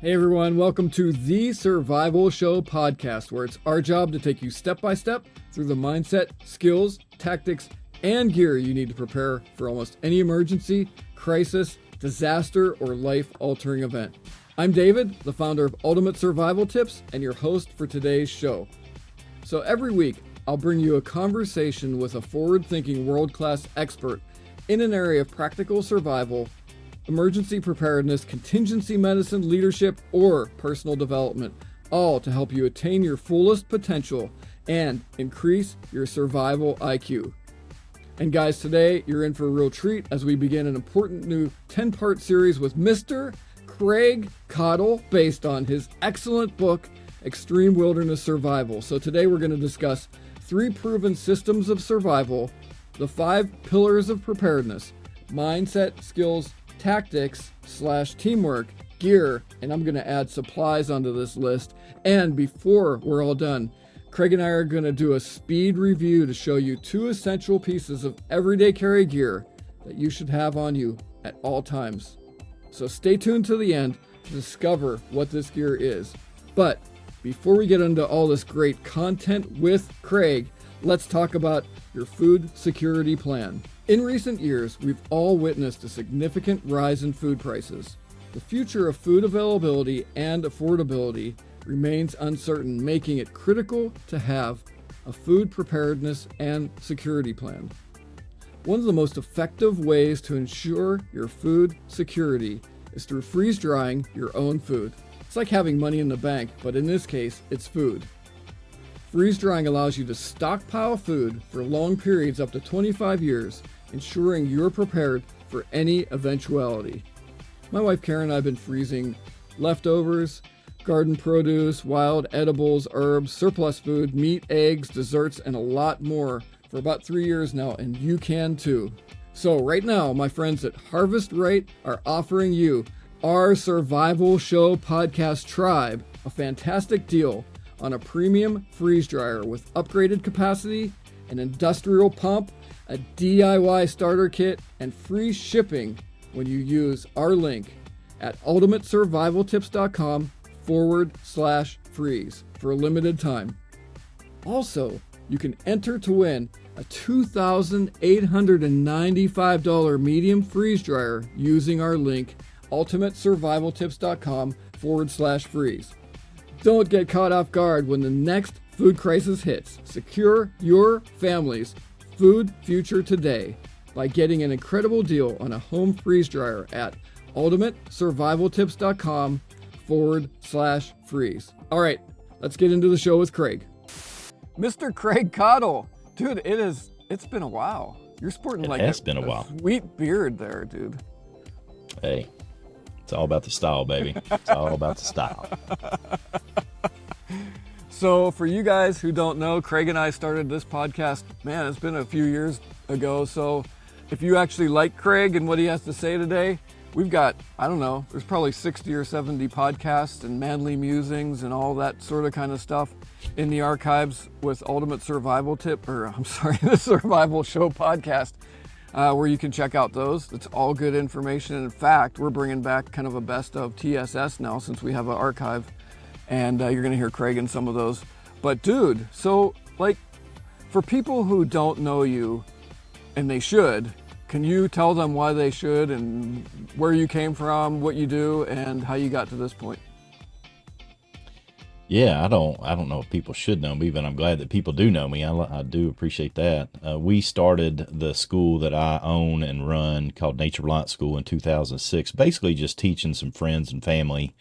Hey everyone, welcome to the Survival Show podcast, where it's our job to take you step by step through the mindset, skills, tactics, and gear you need to prepare for almost any emergency, crisis, disaster, or life-altering event. I'm David, the founder of Ultimate Survival Tips, and your host for today's show. So every week, I'll bring you a conversation with a forward-thinking world-class expert in an area of practical survival, emergency preparedness, contingency medicine, leadership, or personal development, all to help you attain your fullest potential and increase your survival IQ. And guys, today you're in for a real treat as we begin an important new 10-part series with Mr. Craig Caudill, based on his excellent book, Extreme Wilderness Survival. So today we're going to discuss 3 proven systems of survival, the 5 pillars of preparedness, mindset, skills, tactics / teamwork, gear, and I'm going to add supplies onto this list. And before we're all done, Craig and I are going to do a speed review to show you 2 essential pieces of everyday carry gear that you should have on you at all times. So stay tuned to the end to discover what this gear is. But before we get into all this great content with Craig, let's talk about your food security plan. In recent years, we've all witnessed a significant rise in food prices. The future of food availability and affordability remains uncertain, making it critical to have a food preparedness and security plan. One of the most effective ways to ensure your food security is through freeze drying your own food. It's like having money in the bank, but in this case, it's food. Freeze drying allows you to stockpile food for long periods up to 25 years, ensuring you're prepared for any eventuality. My wife Karen and I have been freezing leftovers, garden produce, wild edibles, herbs, surplus food, meat, eggs, desserts, and a lot more for about 3 years now, and you can too. So right now, my friends at Harvest Right are offering you, our Survival Show podcast tribe, a fantastic deal on a premium freeze dryer with upgraded capacity, an industrial pump, a DIY starter kit, and free shipping when you use our link at ultimatesurvivaltips.com/freeze for a limited time. Also, you can enter to win a $2,895 medium freeze dryer using our link ultimatesurvivaltips.com/freeze. Don't get caught off guard when the next food crisis hits. Secure your family's food future today by getting an incredible deal on a home freeze dryer at ultimatesurvivaltips.com/freeze. All right, let's get into the show with Craig. Mr. Craig Caudill. Dude, it's been a while. You're sporting like a sweet beard there, dude. Hey, it's all about the style, baby. It's all about the style. So for you guys who don't know, Craig and I started this podcast, man, it's been a few years ago. So if you actually like Craig and what he has to say today, we've got, I don't know, there's probably 60 or 70 podcasts and manly musings and all that sort of kind of stuff in the archives with Ultimate Survival the Survival Show podcast, where you can check out those. It's all good information. In fact, we're bringing back kind of a best of TSS now since we have an archive. And you're going to hear Craig in some of those. But dude, so like for people who don't know you, and they should, can you tell them why they should and where you came from, what you do, and how you got to this point? Yeah, I don't know if people should know me, but I'm glad that people do know me. I do appreciate that. We started the school that I own and run called Nature Reliance School in 2006, basically just teaching some friends and family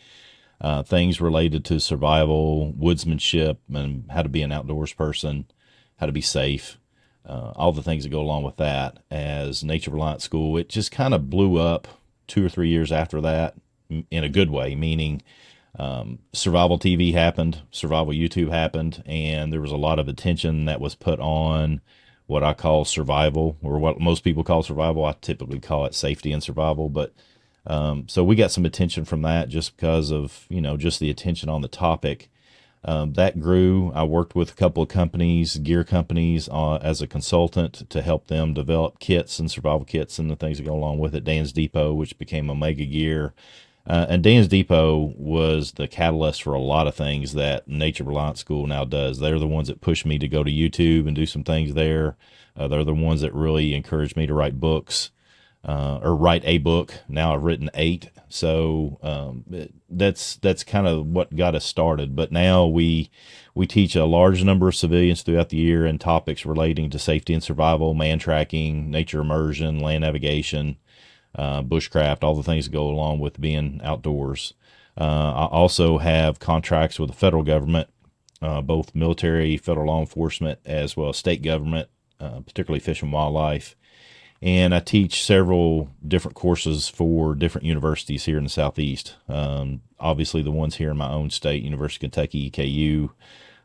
things related to survival, woodsmanship, and how to be an outdoors person, how to be safe, all the things that go along with that. As Nature Reliance School, it just kind of blew up 2 or 3 years after that in a good way, meaning survival TV happened, survival YouTube happened, and there was a lot of attention that was put on what I call survival, or what most people call survival. I typically call it safety and survival, but so we got some attention from that just because of, just the attention on the topic. That grew. I worked with a couple of companies, gear companies, as a consultant to help them develop kits and survival kits and the things that go along with it. Dan's Depot, which became Omega Gear, And Dan's Depot was the catalyst for a lot of things that Nature Reliance School now does. They're the ones that pushed me to go to YouTube and do some things there. They're the ones that really encouraged me to write books, or write a book. Now I've written 8. So that's kind of what got us started. But now we teach a large number of civilians throughout the year in topics relating to safety and survival, man tracking, nature immersion, land navigation, bushcraft, all the things that go along with being outdoors. I also have contracts with the federal government, both military, federal law enforcement, as well as state government, particularly fish and wildlife. And I teach several different courses for different universities here in the Southeast. Obviously, the ones here in my own state, University of Kentucky, KU,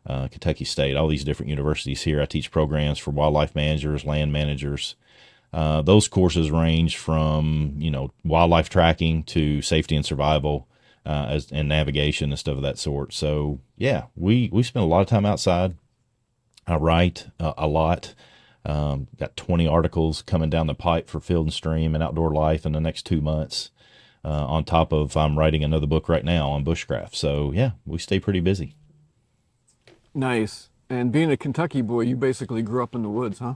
Kentucky State, all these different universities here. I teach programs for wildlife managers, land managers. Those courses range from, wildlife tracking to safety and survival, and navigation and stuff of that sort. So yeah, we spend a lot of time outside. I write a lot. Got 20 articles coming down the pipe for Field and Stream and Outdoor Life in the next 2 months. On top of, I'm writing another book right now on bushcraft. So yeah, we stay pretty busy. Nice. And being a Kentucky boy, you basically grew up in the woods, huh?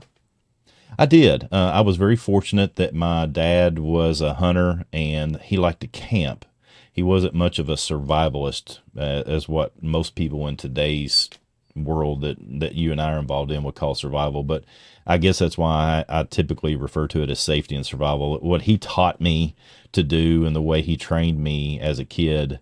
I did. I was very fortunate that my dad was a hunter and he liked to camp. He wasn't much of a survivalist, as what most people in today's world that you and I are involved in would call survival. But I guess that's why I typically refer to it as safety and survival. What he taught me to do and the way he trained me as a kid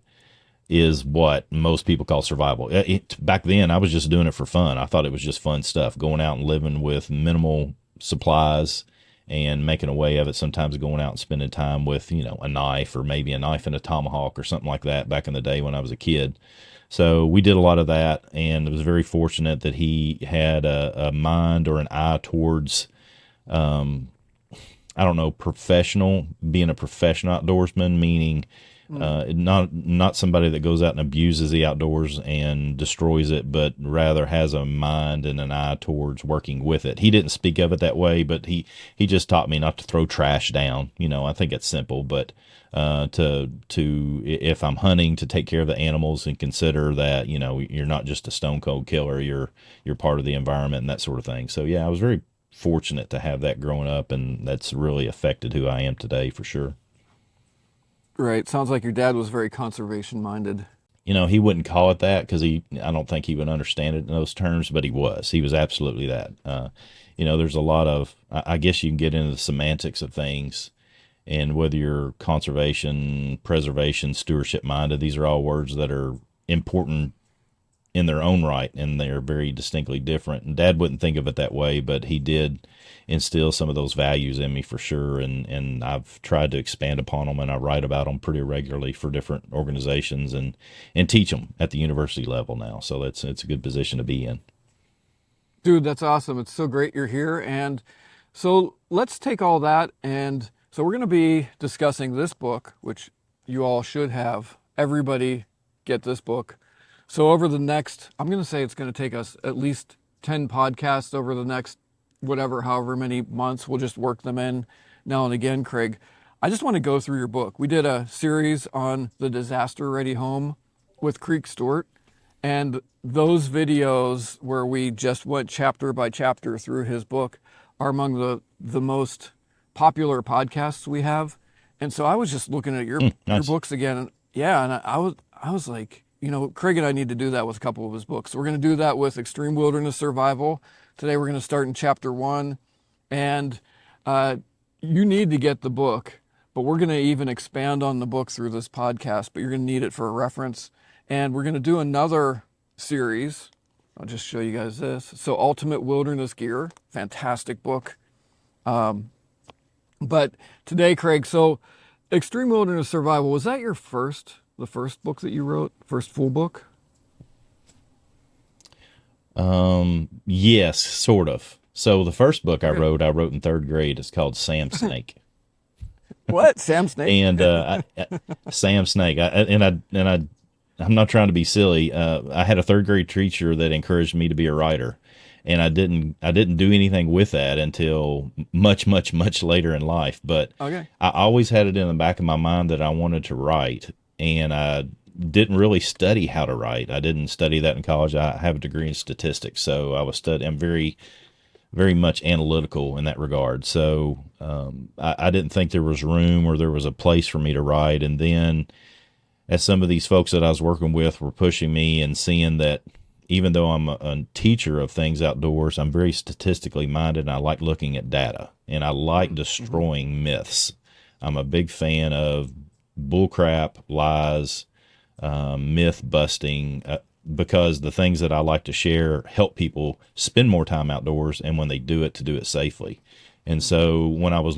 is what most people call survival. Back then, I was just doing it for fun. I thought it was just fun stuff, going out and living with minimal supplies and making a way of it, sometimes going out and spending time with, a knife, or maybe a knife and a tomahawk or something like that back in the day when I was a kid. So we did a lot of that, and I was very fortunate that he had a mind or an eye towards, being a professional outdoorsman, meaning not somebody that goes out and abuses the outdoors and destroys it, but rather has a mind and an eye towards working with it. He didn't speak of it that way, but he just taught me not to throw trash down. I think it's simple, but to if I'm hunting, to take care of the animals and consider that you're not just a stone cold killer, you're part of the environment and that sort of thing. So yeah, I was very fortunate to have that growing up, and that's really affected who I am today for sure. Right. Sounds like your dad was very conservation minded. He wouldn't call it that because I don't think he would understand it in those terms, but he was absolutely that. There's a lot of, I guess you can get into the semantics of things, and whether you're conservation, preservation, stewardship minded, these are all words that are important in their own right, and they're very distinctly different. And Dad wouldn't think of it that way, but he did instill some of those values in me for sure. And I've tried to expand upon them, and I write about them pretty regularly for different organizations and teach them at the university level now. So it's a good position to be in. Dude, that's awesome. It's so great you're here. And so let's take all that. And so we're going to be discussing this book, which you all should have. Everybody get this book. So over the next, I'm going to say it's going to take us at least 10 podcasts over the next however many months. We'll just work them in now and again, Craig. I just want to go through your book. We did a series on the Disaster Ready Home with Creek Stewart, and those videos where we just went chapter by chapter through his book are among the most popular podcasts we have. And so I was just looking at your books again, and I was like, Craig and I need to do that with a couple of his books. So we're going to do that with Extreme Wilderness Survival. Today we're going to start in chapter 1. And you need to get the book, but we're going to even expand on the book through this podcast, but you're going to need it for a reference. And we're going to do another series. I'll just show you guys this. So Ultimate Wilderness Gear, fantastic book. But today, Craig, so Extreme Wilderness Survival, was that the first book that you wrote, first full book? Yes, sort of. So the first book I wrote in 3rd grade. It's called Sam Snake. What? Sam Snake? And Sam Snake. I'm not trying to be silly. I had a 3rd grade teacher that encouraged me to be a writer, and I didn't do anything with that until much later in life. But Okay. I always had it in the back of my mind that I wanted to write, and I didn't really study how to write. I didn't study that in college. I have a degree in statistics, so I was studying. I'm very much analytical in that regard. So I didn't think there was room or there was a place for me to write. And then as some of these folks that I was working with were pushing me and seeing that even though I'm a teacher of things outdoors, I'm very statistically minded, and I like looking at data, and I like destroying myths. I'm a big fan of bullcrap, lies, myth busting, because the things that I like to share help people spend more time outdoors, and when they do it, to do it safely. And so when I was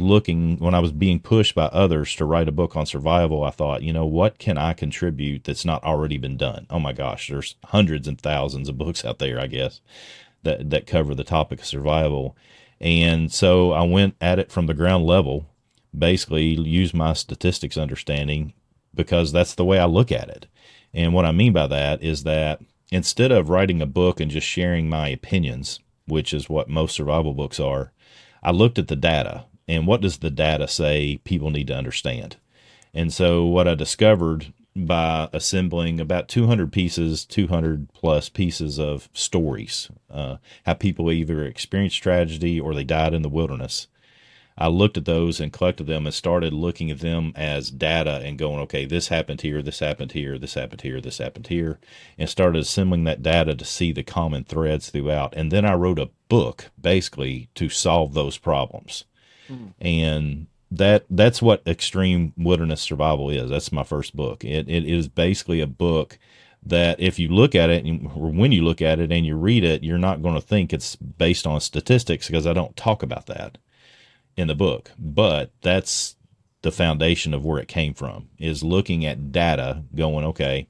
being pushed by others to write a book on survival, I thought, what can I contribute that's not already been done? Oh my gosh, there's hundreds and thousands of books out there, I guess, that cover the topic of survival. And so I went at it from the ground level, basically used my statistics understanding, because that's the way I look at it. And what I mean by that is that instead of writing a book and just sharing my opinions, which is what most survival books are, I looked at the data, and what does the data say people need to understand? And so what I discovered by assembling about 200 plus pieces of stories, how people either experienced tragedy or they died in the wilderness, I looked at those and collected them and started looking at them as data and going, okay, this happened here, this happened here, this happened here, this happened here, and started assembling that data to see the common threads throughout. And then I wrote a book basically to solve those problems. And that's what extreme wilderness survival is. That's my first book. It is basically a book that if you look at it, or when you look at it and you read it, you're not going to think it's based on statistics, because I don't talk about that in the book, but that's the foundation of where it came from, is looking at data going, okay,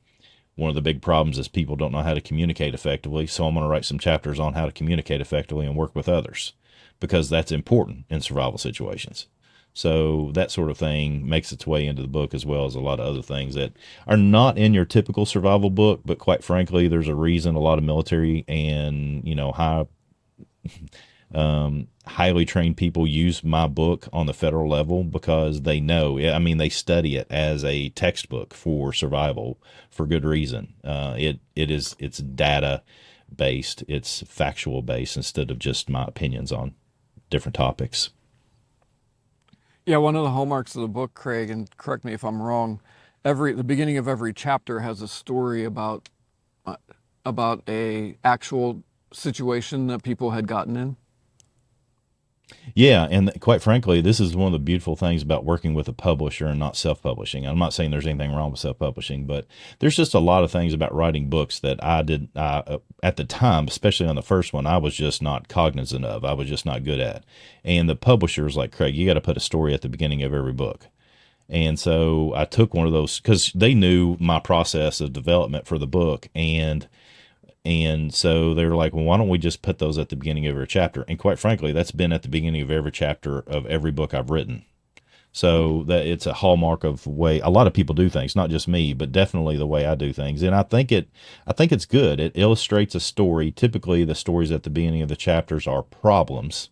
one of the big problems is people don't know how to communicate effectively. So I'm going to write some chapters on how to communicate effectively and work with others, because that's important in survival situations. So that sort of thing makes its way into the book, as well as a lot of other things that are not in your typical survival book. But quite frankly, there's a reason a lot of military and, highly trained people use my book on the federal level, because they know, they study it as a textbook for survival for good reason. It's data based, it's factual based, instead of just my opinions on different topics. Yeah, one of the hallmarks of the book, Craig, and correct me if I'm wrong, the beginning of every chapter has a story about a actual situation that people had gotten in. Yeah, and quite frankly, this is one of the beautiful things about working with a publisher and not self-publishing. I'm not saying there's anything wrong with self-publishing, but there's just a lot of things about writing books that I did at the time, especially on the first one, I was just not cognizant of. I was just not good at. And the publisher was like, Craig, you got to put a story at the beginning of every book. And so I took one of those, because they knew my process of development for the book, and so they were like, well, why don't we just put those at the beginning of every chapter? And quite frankly, that's been at the beginning of every chapter of every book I've written. So that it's a hallmark of the way a lot of people do things, not just me, but definitely the way I do things. And I think it's good. It illustrates a story. Typically, the stories at the beginning of the chapters are problems,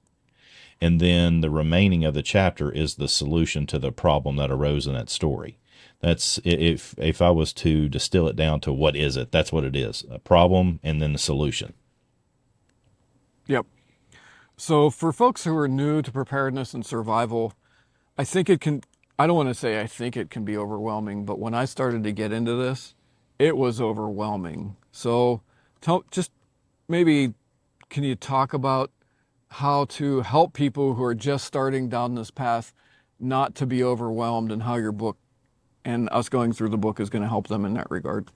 and then the remaining of the chapter is the solution to the problem that arose in that story. That's, if I was to distill it down to what is it, that's what it is: a problem and then the solution. Yep. So for folks who are new to preparedness and survival, I don't want to say I think it can be overwhelming, but when I started to get into this, it was overwhelming. So just maybe, can you talk about how to help people who are just starting down this path not to be overwhelmed, and how your book and us going through the book is going to help them in that regard?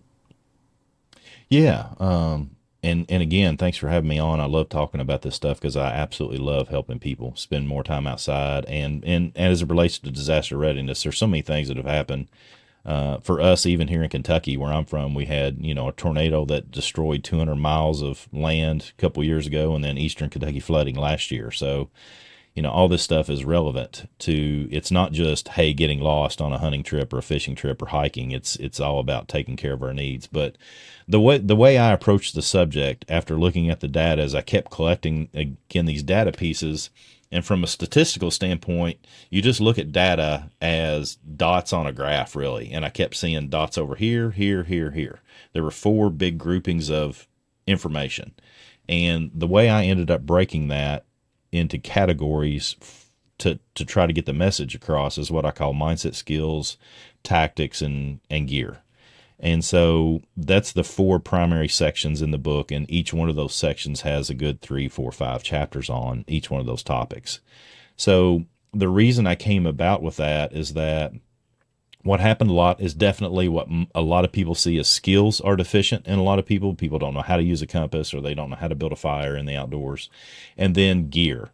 Yeah. And again, thanks for having me on. I love talking about this stuff, because I absolutely love helping people spend more time outside. And as it relates to disaster readiness, there's so many things that have happened. For us, even here in Kentucky, where I'm from, we had, a tornado that destroyed 200 miles of land a couple years ago, and then eastern Kentucky flooding last year. So, all this stuff is relevant to, it's not just, hey, getting lost on a hunting trip or a fishing trip or hiking. It's all about taking care of our needs. But the way I approached the subject after looking at the data is I kept collecting, again, these data pieces. And from a statistical standpoint, you just look at data as dots on a graph, really. And I kept seeing dots over here, here, here, here. There were 4 big groupings of information. And the way I ended up breaking that into categories to try to get the message across is what I call mindset, skills, tactics, and gear. And so that's the 4 primary sections in the book, and each one of those sections has a good 3, 4, 5 chapters on each one of those topics. So the reason I came about with that is that what happened a lot is definitely what a lot of people see as skills are deficient in a lot of people. People don't know how to use a compass, or they don't know how to build a fire in the outdoors. And then gear.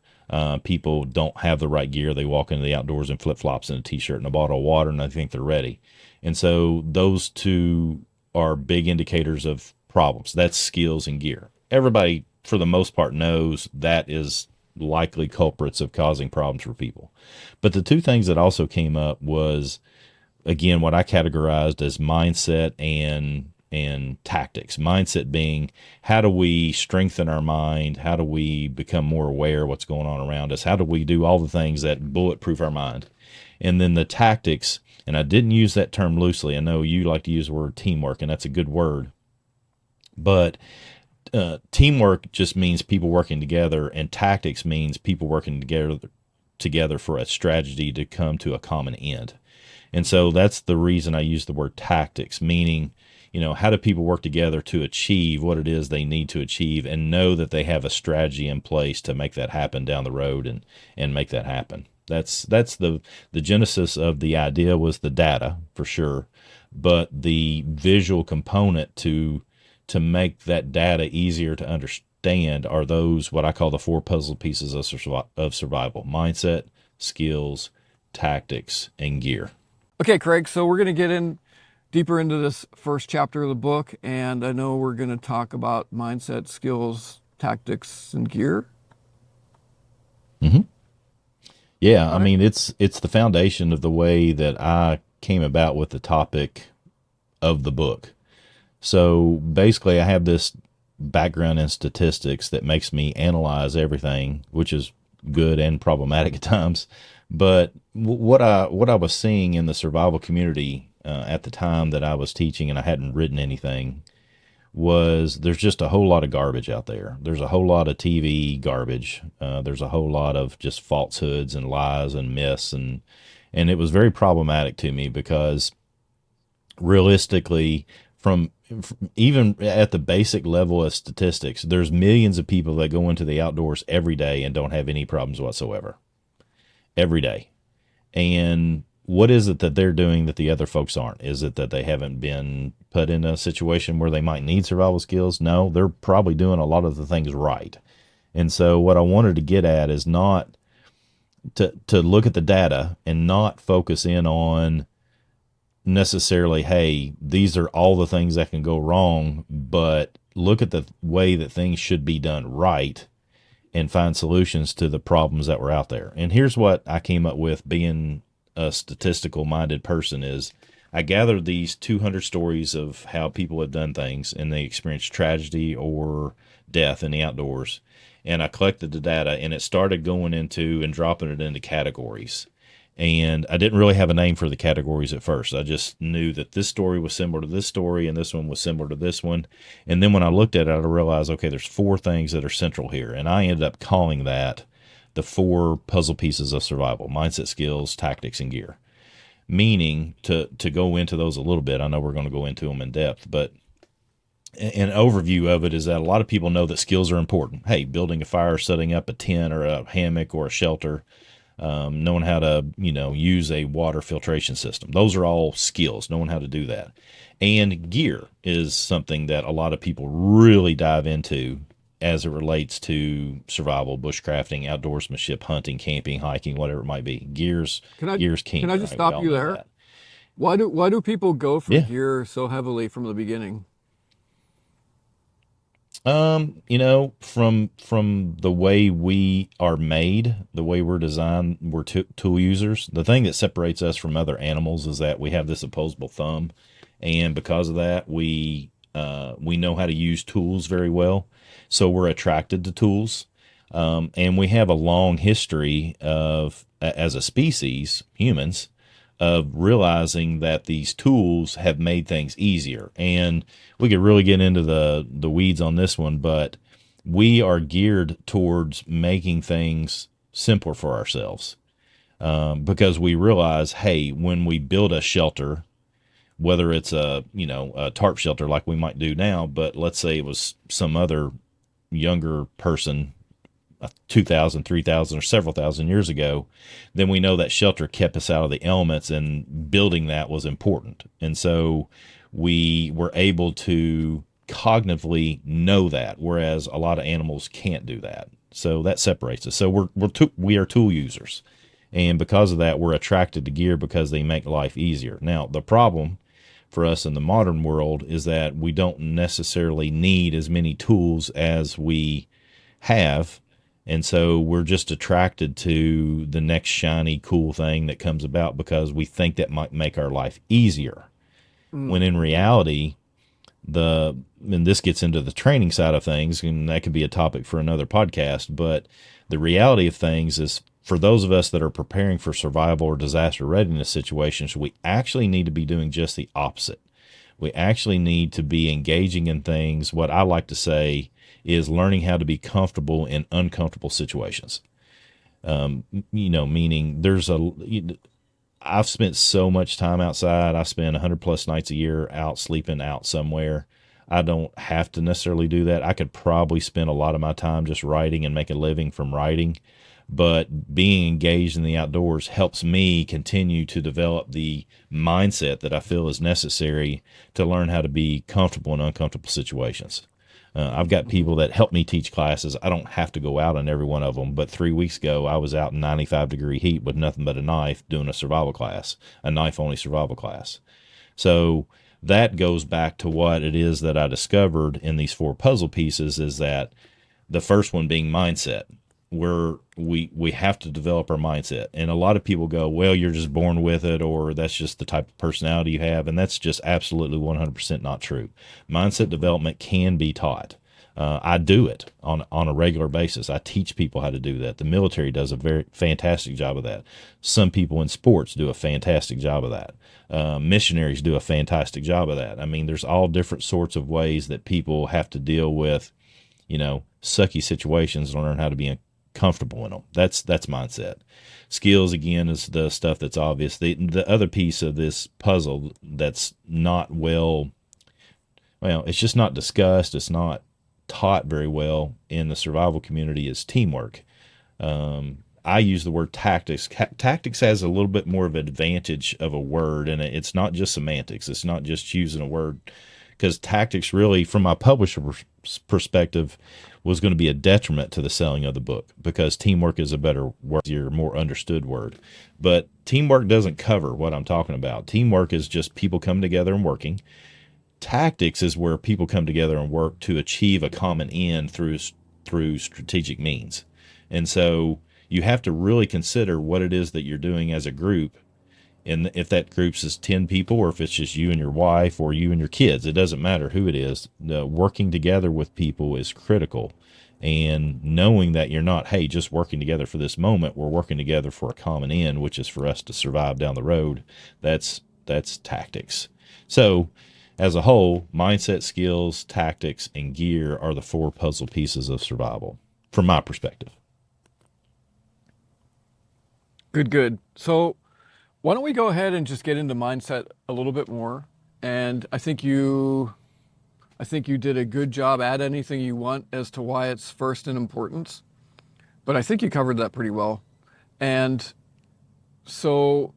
People don't have the right gear. They walk into the outdoors in flip-flops and a t-shirt and a bottle of water, and they think they're ready. And so those 2 are big indicators of problems. That's skills and gear. Everybody, for the most part, knows that is likely culprits of causing problems for people. But the 2 things that also came up was, again, what I categorized as mindset and tactics. Mindset being, how do we strengthen our mind? How do we become more aware of what's going on around us? How do we do all the things that bulletproof our mind? And then the tactics, and I didn't use that term loosely. I know you like to use the word teamwork, and that's a good word. But teamwork just means people working together, and tactics means people working together for a strategy to come to a common end. And so that's the reason I use the word tactics, meaning, how do people work together to achieve what it is they need to achieve, and know that they have a strategy in place to make that happen down the road and make that happen. That's the genesis of the idea, was the data for sure, but the visual component to make that data easier to understand are those, what I call the 4 puzzle pieces of survival: mindset, skills, tactics, and gear. Okay, Craig, so we're going to get in deeper into this first chapter of the book, and I know we're going to talk about mindset, skills, tactics, and gear. Mm-hmm. Yeah, All I right. mean, it's the foundation of the way that I came about with the topic of the book. So basically, I have this background in statistics that makes me analyze everything, which is good and problematic at times. But what I was seeing in the survival community at the time that I was teaching, and I hadn't written anything, was there's just a whole lot of garbage out there. There's a whole lot of TV garbage. There's a whole lot of just falsehoods and lies and myths, and it was very problematic to me because realistically, from even at the basic level of statistics, there's millions of people that go into the outdoors every day and don't have any problems whatsoever. Every day. And what is it that they're doing that the other folks aren't? Is it that they haven't been put in a situation where they might need survival skills? No, they're probably doing a lot of the things right. And so what I wanted to get at is not to look at the data and not focus in on necessarily, hey, these are all the things that can go wrong, but look at the way that things should be done right and find solutions to the problems that were out there. And here's what I came up with, being a statistical minded person, is I gathered these 200 stories of how people have done things and they experienced tragedy or death in the outdoors. And I collected the data, and it started going into and dropping it into categories. And I didn't really have a name for the categories at first. I just knew that this story was similar to this story and this one was similar to this one. And then when I looked at it, I realized, okay, there's 4 things that are central here. And I ended up calling that the 4 puzzle pieces of survival: mindset, skills, tactics, and gear. Meaning, to go into those a little bit, I know we're going to go into them in depth, but an overview of it is that a lot of people know that skills are important. Hey, building a fire, setting up a tent or a hammock or a shelter, knowing how to, use a water filtration system. Those are all skills, knowing how to do that. And gear is something that a lot of people really dive into as it relates to survival, bushcrafting, outdoorsmanship, hunting, camping, hiking, whatever it might be. Gear's king. Can I just right? We stop all you know there? that. Why do people go for Yeah. gear so heavily from the beginning? From the way we are made, the way we're designed, we're tool users. The thing that separates us from other animals is that we have this opposable thumb, and because of that, we know how to use tools very well. So we're attracted to tools, and we have a long history of, as a species, humans, of realizing that these tools have made things easier. And we could really get into the weeds on this one, but we are geared towards making things simpler for ourselves, because we realize, hey, when we build a shelter, whether it's a tarp shelter like we might do now, but let's say it was some other younger person 2,000, 3,000, or several thousand years ago, then we know that shelter kept us out of the elements, and building that was important. And so we were able to cognitively know that, whereas a lot of animals can't do that. So that separates us. So we are tool users. And because of that, we're attracted to gear because they make life easier. Now, the problem for us in the modern world is that we don't necessarily need as many tools as we have, and so we're just attracted to the next shiny, cool thing that comes about because we think that might make our life easier. When in reality, and this gets into the training side of things, and that could be a topic for another podcast, but the reality of things is, for those of us that are preparing for survival or disaster readiness situations, we actually need to be doing just the opposite. We actually need to be engaging in things, what I like to say is learning how to be comfortable in uncomfortable situations. Meaning I've spent so much time outside. I spend 100 plus nights a year out sleeping out somewhere. I don't have to necessarily do that. I could probably spend a lot of my time just writing and make a living from writing. But being engaged in the outdoors helps me continue to develop the mindset that I feel is necessary to learn how to be comfortable in uncomfortable situations. I've got people that help me teach classes. I don't have to go out on every one of them, but 3 weeks ago, I was out in 95-degree heat with nothing but a knife doing a survival class, a knife-only survival class. So that goes back to what it is that I discovered in these 4 puzzle pieces, is that the first one being mindset, where we have to develop our mindset. And a lot of people go, well, you're just born with it, or that's just the type of personality you have. And that's just absolutely 100% not true. Mindset development can be taught. I do it on a regular basis. I teach people how to do that. The military does a very fantastic job of that. Some people in sports do a fantastic job of that. Missionaries do a fantastic job of that. I mean, there's all different sorts of ways that people have to deal with, sucky situations and learn how to be comfortable in them. That's mindset. Skills, again, is the stuff that's obvious. The other piece of this puzzle that's not it's just not discussed. It's not taught very well in the survival community is teamwork. I use the word tactics. Tactics has a little bit more of an advantage of a word, and it's not just semantics. It's not just choosing a word, because tactics really, from my publisher perspective, was going to be a detriment to the selling of the book, because teamwork is a better word, more understood word. But teamwork doesn't cover what I'm talking about. Teamwork is just people coming together and working. Tactics is where people come together and work to achieve a common end through strategic means. And so you have to really consider what it is that you're doing as a group. And if that group's is 10 people, or if it's just you and your wife or you and your kids, it doesn't matter who it is. Working together with people is critical. And knowing that you're not, hey, just working together for this moment, we're working together for a common end, which is for us to survive down the road. That's tactics. So as a whole, mindset, skills, tactics, and gear are the 4 puzzle pieces of survival, from my perspective. Good. So why don't we go ahead and just get into mindset a little bit more? And I think you did a good job. Add anything you want as to why it's first in importance, but I think you covered that pretty well. And so,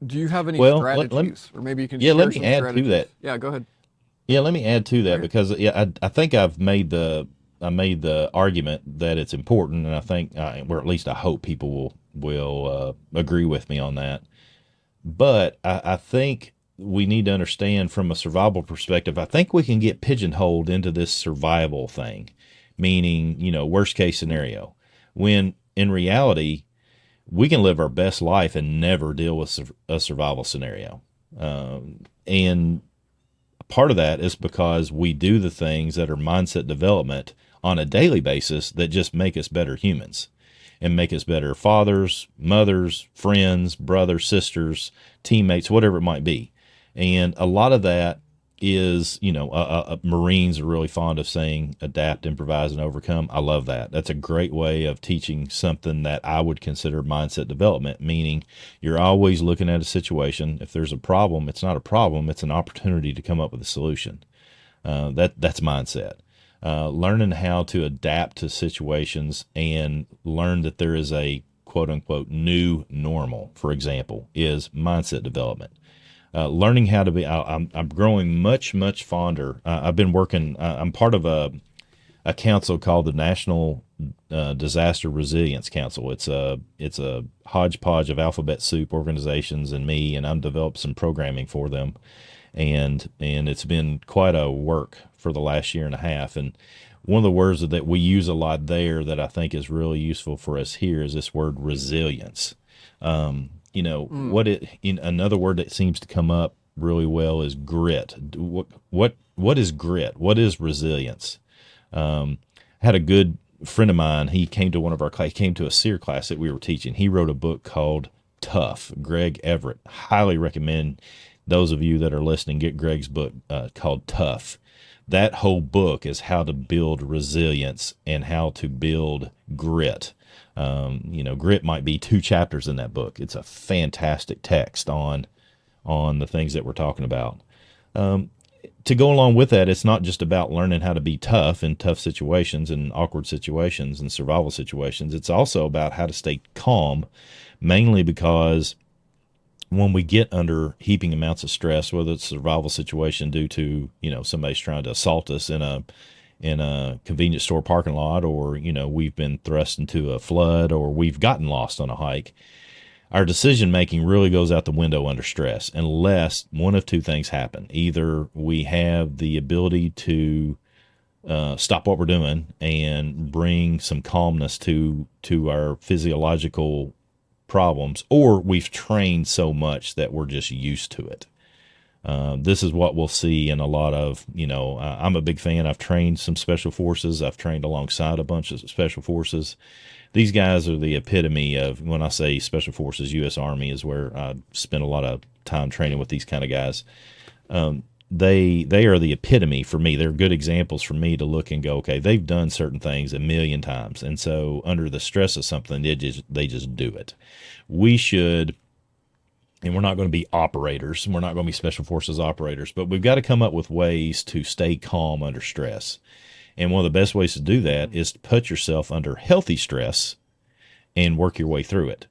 do you have any strategies, or maybe you can share let me some add strategies? to that. Yeah, go ahead. Yeah, let me add to that, Okay. because I think I made the argument that it's important, and I think, or at least I hope people will agree with me on that. But I think we need to understand from a survival perspective, I think we can get pigeonholed into this survival thing, meaning, worst case scenario, when in reality, we can live our best life and never deal with a survival scenario. And part of that is because we do the things that are mindset development on a daily basis that just make us better humans and make us better fathers, mothers, friends, brothers, sisters, teammates, whatever it might be. And a lot of that is, Marines are really fond of saying adapt, improvise, and overcome. I love that. That's a great way of teaching something that I would consider mindset development, meaning you're always looking at a situation. If there's a problem, it's not a problem. It's an opportunity to come up with a solution. That's mindset. Learning how to adapt to situations and learn that there is a quote unquote new normal, for example, is mindset development. Learning how to be, I'm growing much fonder. I've been working, I'm part of a council called the National Disaster Resilience Council. It's a hodgepodge of alphabet soup organizations and me, and I've developed some programming for them. And it's been quite a work for the last year and a half. And one of the words that we use a lot there that I think is really useful for us here is this word resilience. Another word that seems to come up really well is grit. What is grit? What is resilience? I had a good friend of mine. He came to one of our class, came to a SEER class that we were teaching. He wrote a book called Tough. Greg Everett. Highly recommend those of you that are listening get Greg's book called Tough. That whole book is how to build resilience and how to build grit. Grit might be 2 chapters in that book. It's a fantastic text on the things that we're talking about. To go along with that, it's not just about learning how to be tough in tough situations and awkward situations and survival situations. It's also about how to stay calm, mainly because when we get under heaping amounts of stress, whether it's a survival situation due to, somebody's trying to assault us in a convenience store parking lot, or, we've been thrust into a flood, or we've gotten lost on a hike, our decision making really goes out the window under stress, unless one of 2 things happen. Either we have the ability to stop what we're doing and bring some calmness to our physiological problems, or we've trained so much that we're just used to it. This is what we'll see in a lot of, I'm a big fan. I've trained some special forces. I've trained alongside a bunch of special forces. These guys are the epitome of, when I say special forces, U.S. Army is where I spend a lot of time training with these kind of guys. They are the epitome for me. They're good examples for me to look and go, okay, they've done certain things 1,000,000 times. And so under the stress of something, they just do it. We should, and we're not going to be operators. We're not going to be special forces operators, but we've got to come up with ways to stay calm under stress. And one of the best ways to do that is to put yourself under healthy stress and work your way through it.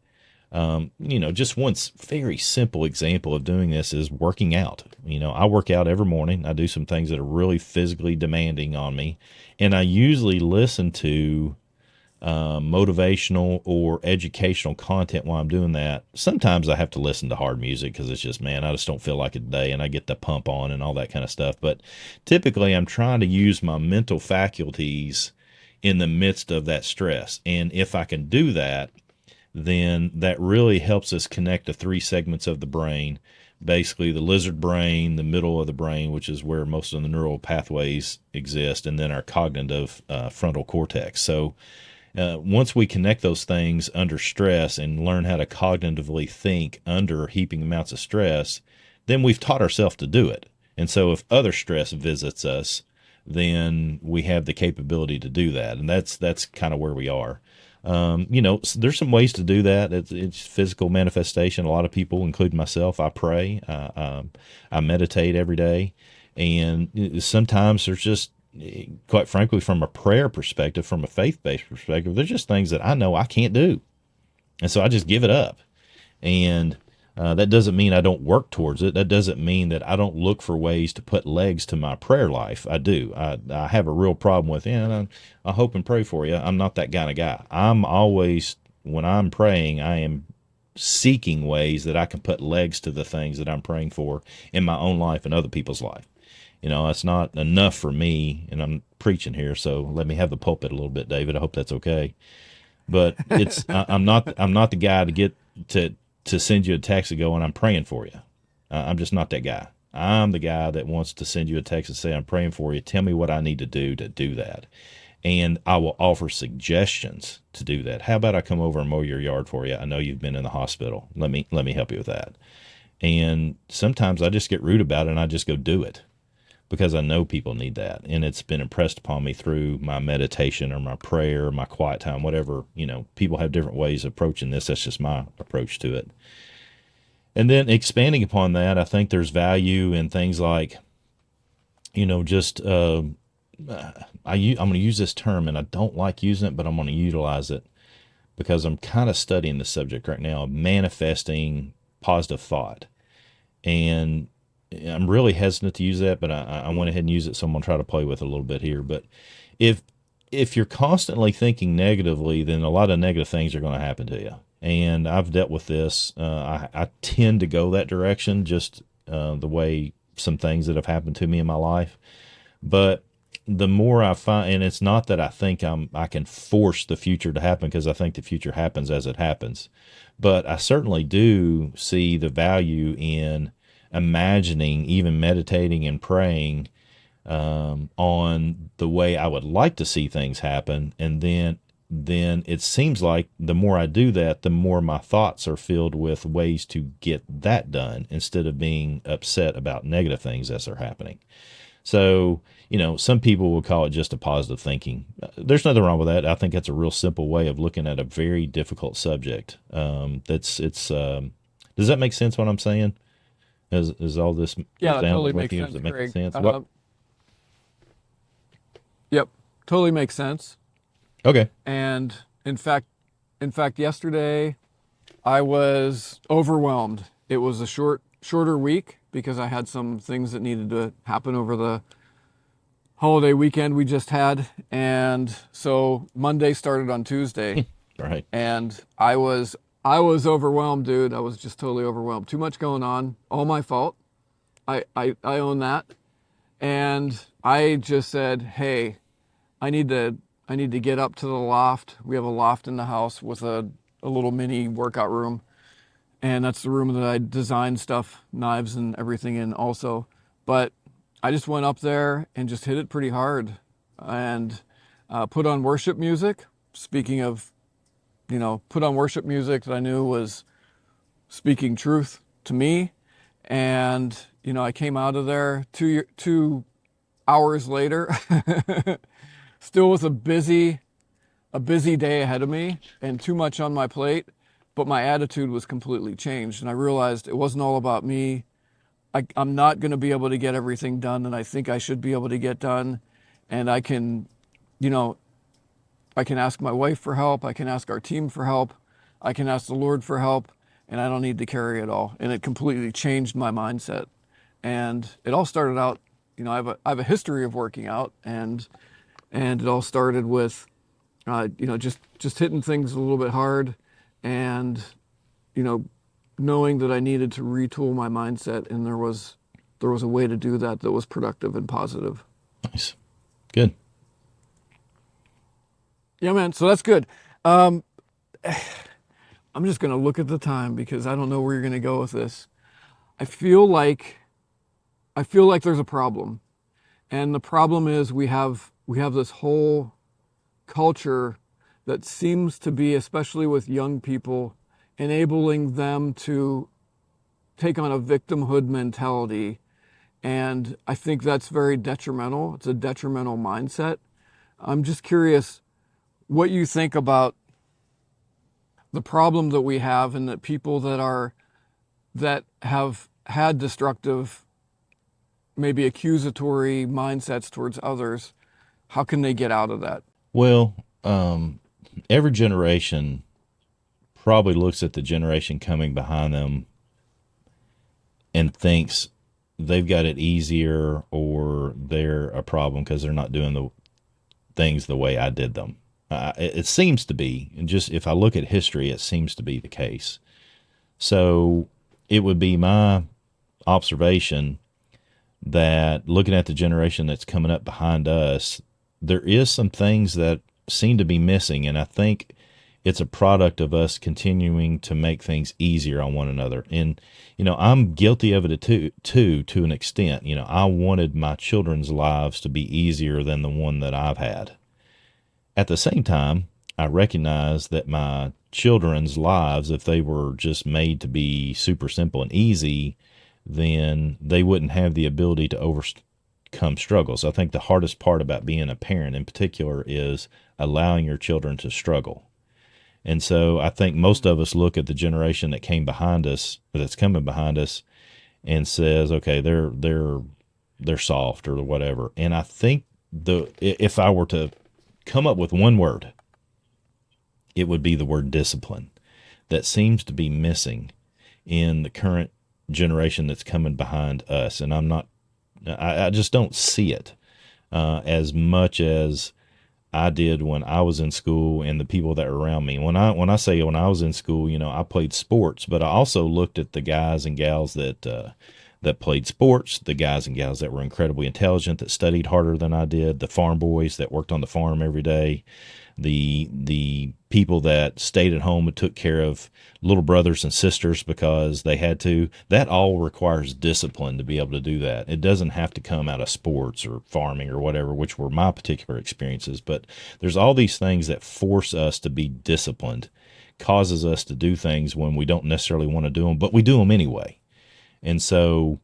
Just one very simple example of doing this is working out. I work out every morning. I do some things that are really physically demanding on me. And I usually listen to motivational or educational content while I'm doing that. Sometimes I have to listen to hard music because it's just, I just don't feel like it today, and I get the pump on and all that kind of stuff. But typically I'm trying to use my mental faculties in the midst of that stress. And if I can do that, then that really helps us connect the 3 segments of the brain, basically the lizard brain, the middle of the brain, which is where most of the neural pathways exist, and then our cognitive frontal cortex. So once we connect those things under stress and learn how to cognitively think under heaping amounts of stress, then we've taught ourselves to do it. And so if other stress visits us, then we have the capability to do that. And that's kind of where we are. There's some ways to do that. It's physical manifestation. A lot of people, including myself, I pray, I meditate every day. And sometimes there's just, quite frankly, from a prayer perspective, from a faith-based perspective, there's just things that I know I can't do. And so I just give it up. And that doesn't mean I don't work towards it. That doesn't mean that I don't look for ways to put legs to my prayer life. I do. I have a real problem with, I hope and pray for you. I'm not that kind of guy. I'm always, when I'm praying, I am seeking ways that I can put legs to the things that I'm praying for in my own life and other people's life. It's not enough for me, and I'm preaching here, so let me have the pulpit a little bit, David. I hope that's okay. But I'm not the guy to get to send you a text and go, and I'm praying for you. I'm just not that guy. I'm the guy that wants to send you a text and say, I'm praying for you. Tell me what I need to do that. And I will offer suggestions to do that. How about I come over and mow your yard for you? I know you've been in the hospital. Let me help you with that. And sometimes I just get rude about it and I just go do it because I know people need that. And it's been impressed upon me through my meditation or my prayer, or my quiet time, whatever. People have different ways of approaching this. That's just my approach to it. And then expanding upon that, I think there's value in things like, just I'm going to use this term, and I don't like using it, but I'm going to utilize it because I'm kind of studying the subject right now of manifesting positive thought. And I'm really hesitant to use that, but I went ahead and use it, so I'm going to try to play with it a little bit here. But if you're constantly thinking negatively, then a lot of negative things are going to happen to you. And I've dealt with this. I tend to go that direction, just the way some things that have happened to me in my life. But the more I find, and it's not that I think I can force the future to happen, because I think the future happens as it happens. But I certainly do see the value in imagining, even meditating and praying on the way I would like to see things happen. And then it seems like the more I do that, the more my thoughts are filled with ways to get that done instead of being upset about negative things as they're happening. So, some people will call it just a positive thinking. There's nothing wrong with that. I think that's a real simple way of looking at a very difficult subject. Does that make sense what I'm saying? Is all this? Yeah, that totally makes sense. Does it make Craig. sense? Yep, totally makes sense. Okay. And in fact, yesterday I was overwhelmed. It was a shorter week because I had some things that needed to happen over the holiday weekend we just had. And so Monday started on Tuesday. Right. And I was overwhelmed, dude. I was just totally overwhelmed. Too much going on. All my fault. I own that. And I just said, hey, I need to get up to the loft. We have a loft in the house with a little mini workout room. And that's the room that I designed stuff, knives and everything in also. But I just went up there and just hit it pretty hard and put on worship music. Speaking of, put on worship music that I knew was speaking truth to me. And, I came out of there 2 hours later, still with a busy day ahead of me and too much on my plate. But my attitude was completely changed. And I realized it wasn't all about me. I'm not going to be able to get everything done that I think I should be able to get done. And I can ask my wife for help. I can ask our team for help. I can ask the Lord for help. And I don't need to carry it all. And it completely changed my mindset. And it all started out, I have a history of working out. And it all started with, just hitting things a little bit hard. And, knowing that I needed to retool my mindset, and there was a way to do that was productive and positive. Nice. Good. Yeah, man. So that's good. I'm just going to look at the time because I don't know where you're going to go with this. I feel like there's a problem. And the problem is we have this whole culture that seems to be, especially with young people, enabling them to take on a victimhood mentality. And I think that's very detrimental. It's a detrimental mindset. I'm just curious what you think about the problem that we have and that people that have had destructive, maybe accusatory mindsets towards others, how can they get out of that? Well, every generation probably looks at the generation coming behind them and thinks they've got it easier or they're a problem because they're not doing the things the way I did them. It seems to be, and just if I look at history, it seems to be the case. So it would be my observation that looking at the generation that's coming up behind us, there is some things that seem to be missing. And I think it's a product of us continuing to make things easier on one another. And, I'm guilty of it to an extent. I wanted my children's lives to be easier than the one that I've had. At the same time, I recognize that my children's lives, if they were just made to be super simple and easy, then they wouldn't have the ability to overcome struggles. I think the hardest part about being a parent in particular is allowing your children to struggle. And so I think most of us look at the generation that came behind us, or that's coming behind us, and says, okay, they're soft or whatever. And I think if I were to come up with one word, it would be the word discipline. That seems to be missing in the current generation that's coming behind us. And I just don't see it as much as I did when I was in school and the people that were around me. When I say when I was in school, I played sports, but I also looked at the guys and gals that played sports, the guys and gals that were incredibly intelligent, that studied harder than I did, the farm boys that worked on the farm every day, the people that stayed at home and took care of little brothers and sisters because they had to. That all requires discipline to be able to do that. It doesn't have to come out of sports or farming or whatever, which were my particular experiences. But there's all these things that force us to be disciplined, causes us to do things when we don't necessarily want to do them, but we do them anyway. And so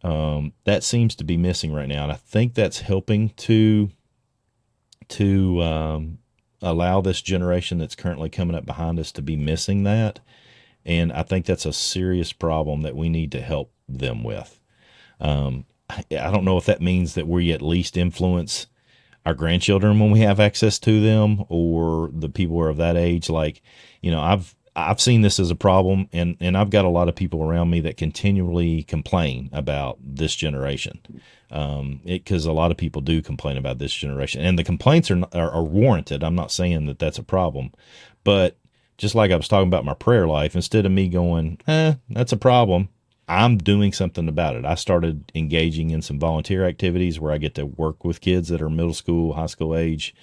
that seems to be missing right now. And I think that's helping to allow this generation that's currently coming up behind us to be missing that. And I think that's a serious problem that we need to help them with. I don't know if that means that we at least influence our grandchildren when we have access to them, or the people who are of that age. Like, I've seen this as a problem, and I've got a lot of people around me that continually complain about this generation. Because a lot of people do complain about this generation, and the complaints are warranted. I'm not saying that that's a problem, but just like I was talking about my prayer life, instead of me going, that's a problem, I'm doing something about it. I started engaging in some volunteer activities where I get to work with kids that are middle school, high school age,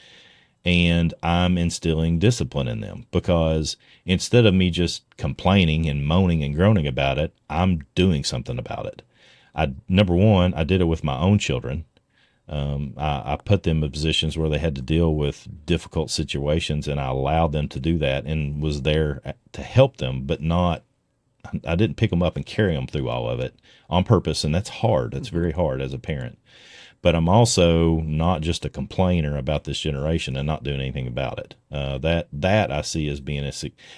and I'm instilling discipline in them, because instead of me just complaining and moaning and groaning about it, I'm doing something about it. Number one, I did it with my own children. I put them in positions where they had to deal with difficult situations, and I allowed them to do that and was there to help them, but I didn't pick them up and carry them through all of it on purpose. And that's hard. That's very hard as a parent. But I'm also not just a complainer about this generation and not doing anything about it. That I see as being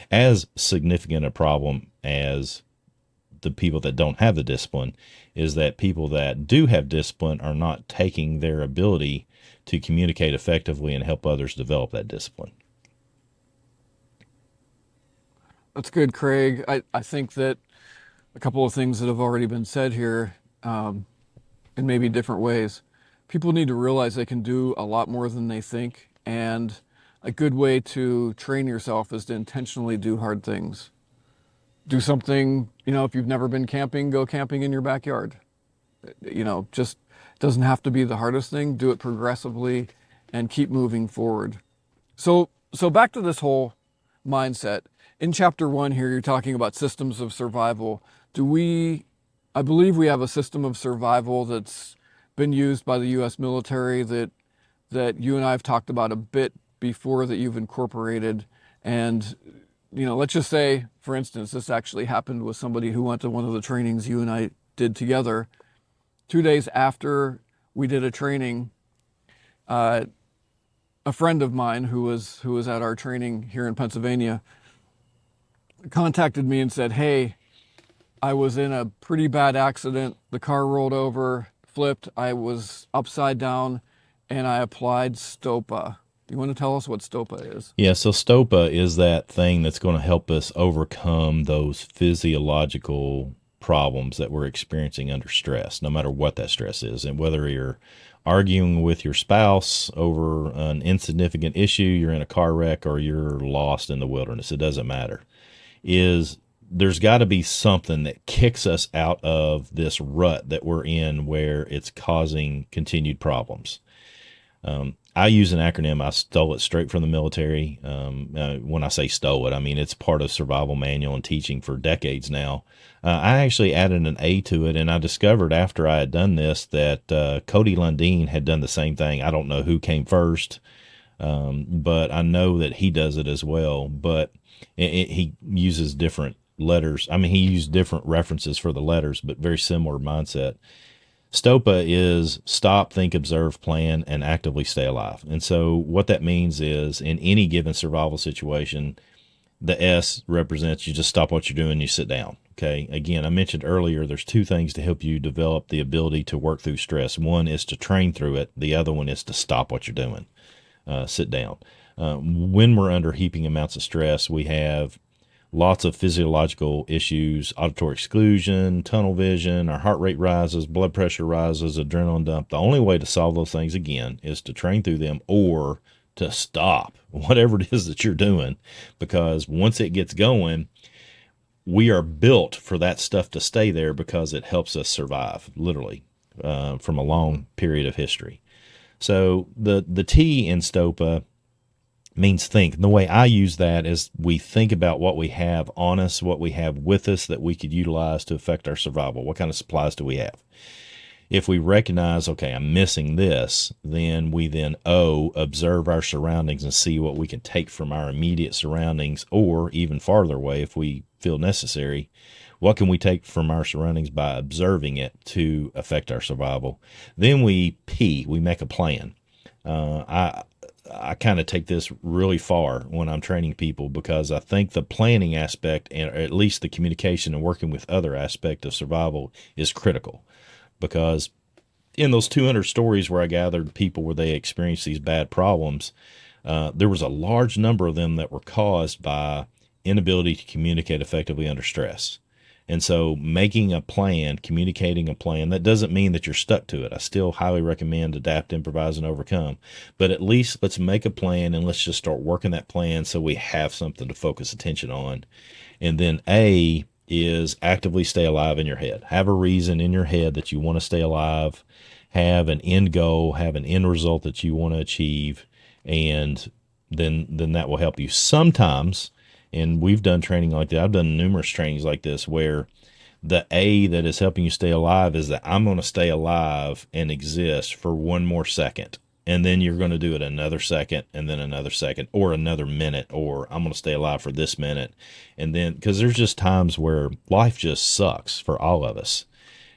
as significant a problem as the people that don't have the discipline, is that people that do have discipline are not taking their ability to communicate effectively and help others develop that discipline. That's good, Craig. I think that a couple of things that have already been said here, in maybe different ways. People need to realize they can do a lot more than they think, and a good way to train yourself is to intentionally do hard things. Do something, if you've never been camping, go camping in your backyard. Just doesn't have to be the hardest thing. Do it progressively and keep moving forward. So back to this whole mindset. In chapter 1 here, you're talking about systems of survival. I believe we have a system of survival that's been used by the U.S. military that you and I have talked about a bit before, that you've incorporated. And let's just say, for instance, this actually happened with somebody who went to one of the trainings you and I did together. 2 days after we did a training, a friend of mine who was at our training here in Pennsylvania contacted me and said, "Hey, I was in a pretty bad accident. The car rolled over, flipped. I was upside down, and I applied STOPA." You want to tell us what STOPA is? Yeah, so STOPA is that thing that's going to help us overcome those physiological problems that we're experiencing under stress, no matter what that stress is. And whether you're arguing with your spouse over an insignificant issue, you're in a car wreck, or you're lost in the wilderness, it doesn't matter. Is there's got to be something that kicks us out of this rut that we're in where it's causing continued problems. I use an acronym. I stole it straight from the military. When I say stole it, I mean it's part of survival manual and teaching for decades now. I actually added an A to it, and I discovered after I had done this that Cody Lundeen had done the same thing. I don't know who came first, but I know that he does it as well. But he uses different letters. I mean, he used different references for the letters, but very similar mindset. STOPA is stop, think, observe, plan, and actively stay alive. And so what that means is in any given survival situation, the S represents you just stop what you're doing, you sit down. Okay. Again, I mentioned earlier, there's two things to help you develop the ability to work through stress. One is to train through it. The other one is to stop what you're doing, sit down. When we're under heaping amounts of stress, we have lots of physiological issues, auditory exclusion, tunnel vision, our heart rate rises, blood pressure rises, adrenaline dump. The only way to solve those things, again, is to train through them or to stop whatever it is that you're doing, because once it gets going, we are built for that stuff to stay there because it helps us survive, literally, from a long period of history. So the T in STOPA means think. And the way I use that is we think about what we have on us, what we have with us that we could utilize to affect our survival. What kind of supplies do we have? If we recognize, okay, I'm missing this, then we observe our surroundings and see what we can take from our immediate surroundings, or even farther away if we feel necessary. What can we take from our surroundings by observing it to affect our survival? Then we make a plan. I kind of take this really far when I'm training people, because I think the planning aspect, and at least the communication and working with other aspect of survival, is critical. Because in those 200 stories where I gathered people where they experienced these bad problems, there was a large number of them that were caused by inability to communicate effectively under stress. And so making a plan, communicating a plan, that doesn't mean that you're stuck to it. I still highly recommend adapt, improvise, and overcome. But at least let's make a plan and let's just start working that plan so we have something to focus attention on. And then A is actively stay alive in your head. Have a reason in your head that you want to stay alive. Have an end goal, have an end result that you want to achieve. And then that will help you. Sometimes, and we've done training like that, I've done numerous trainings like this, where the A that is helping you stay alive is that I'm going to stay alive and exist for one more second. And then you're going to do it another second, and then another second, or another minute, or I'm going to stay alive for this minute. And then, because there's just times where life just sucks for all of us.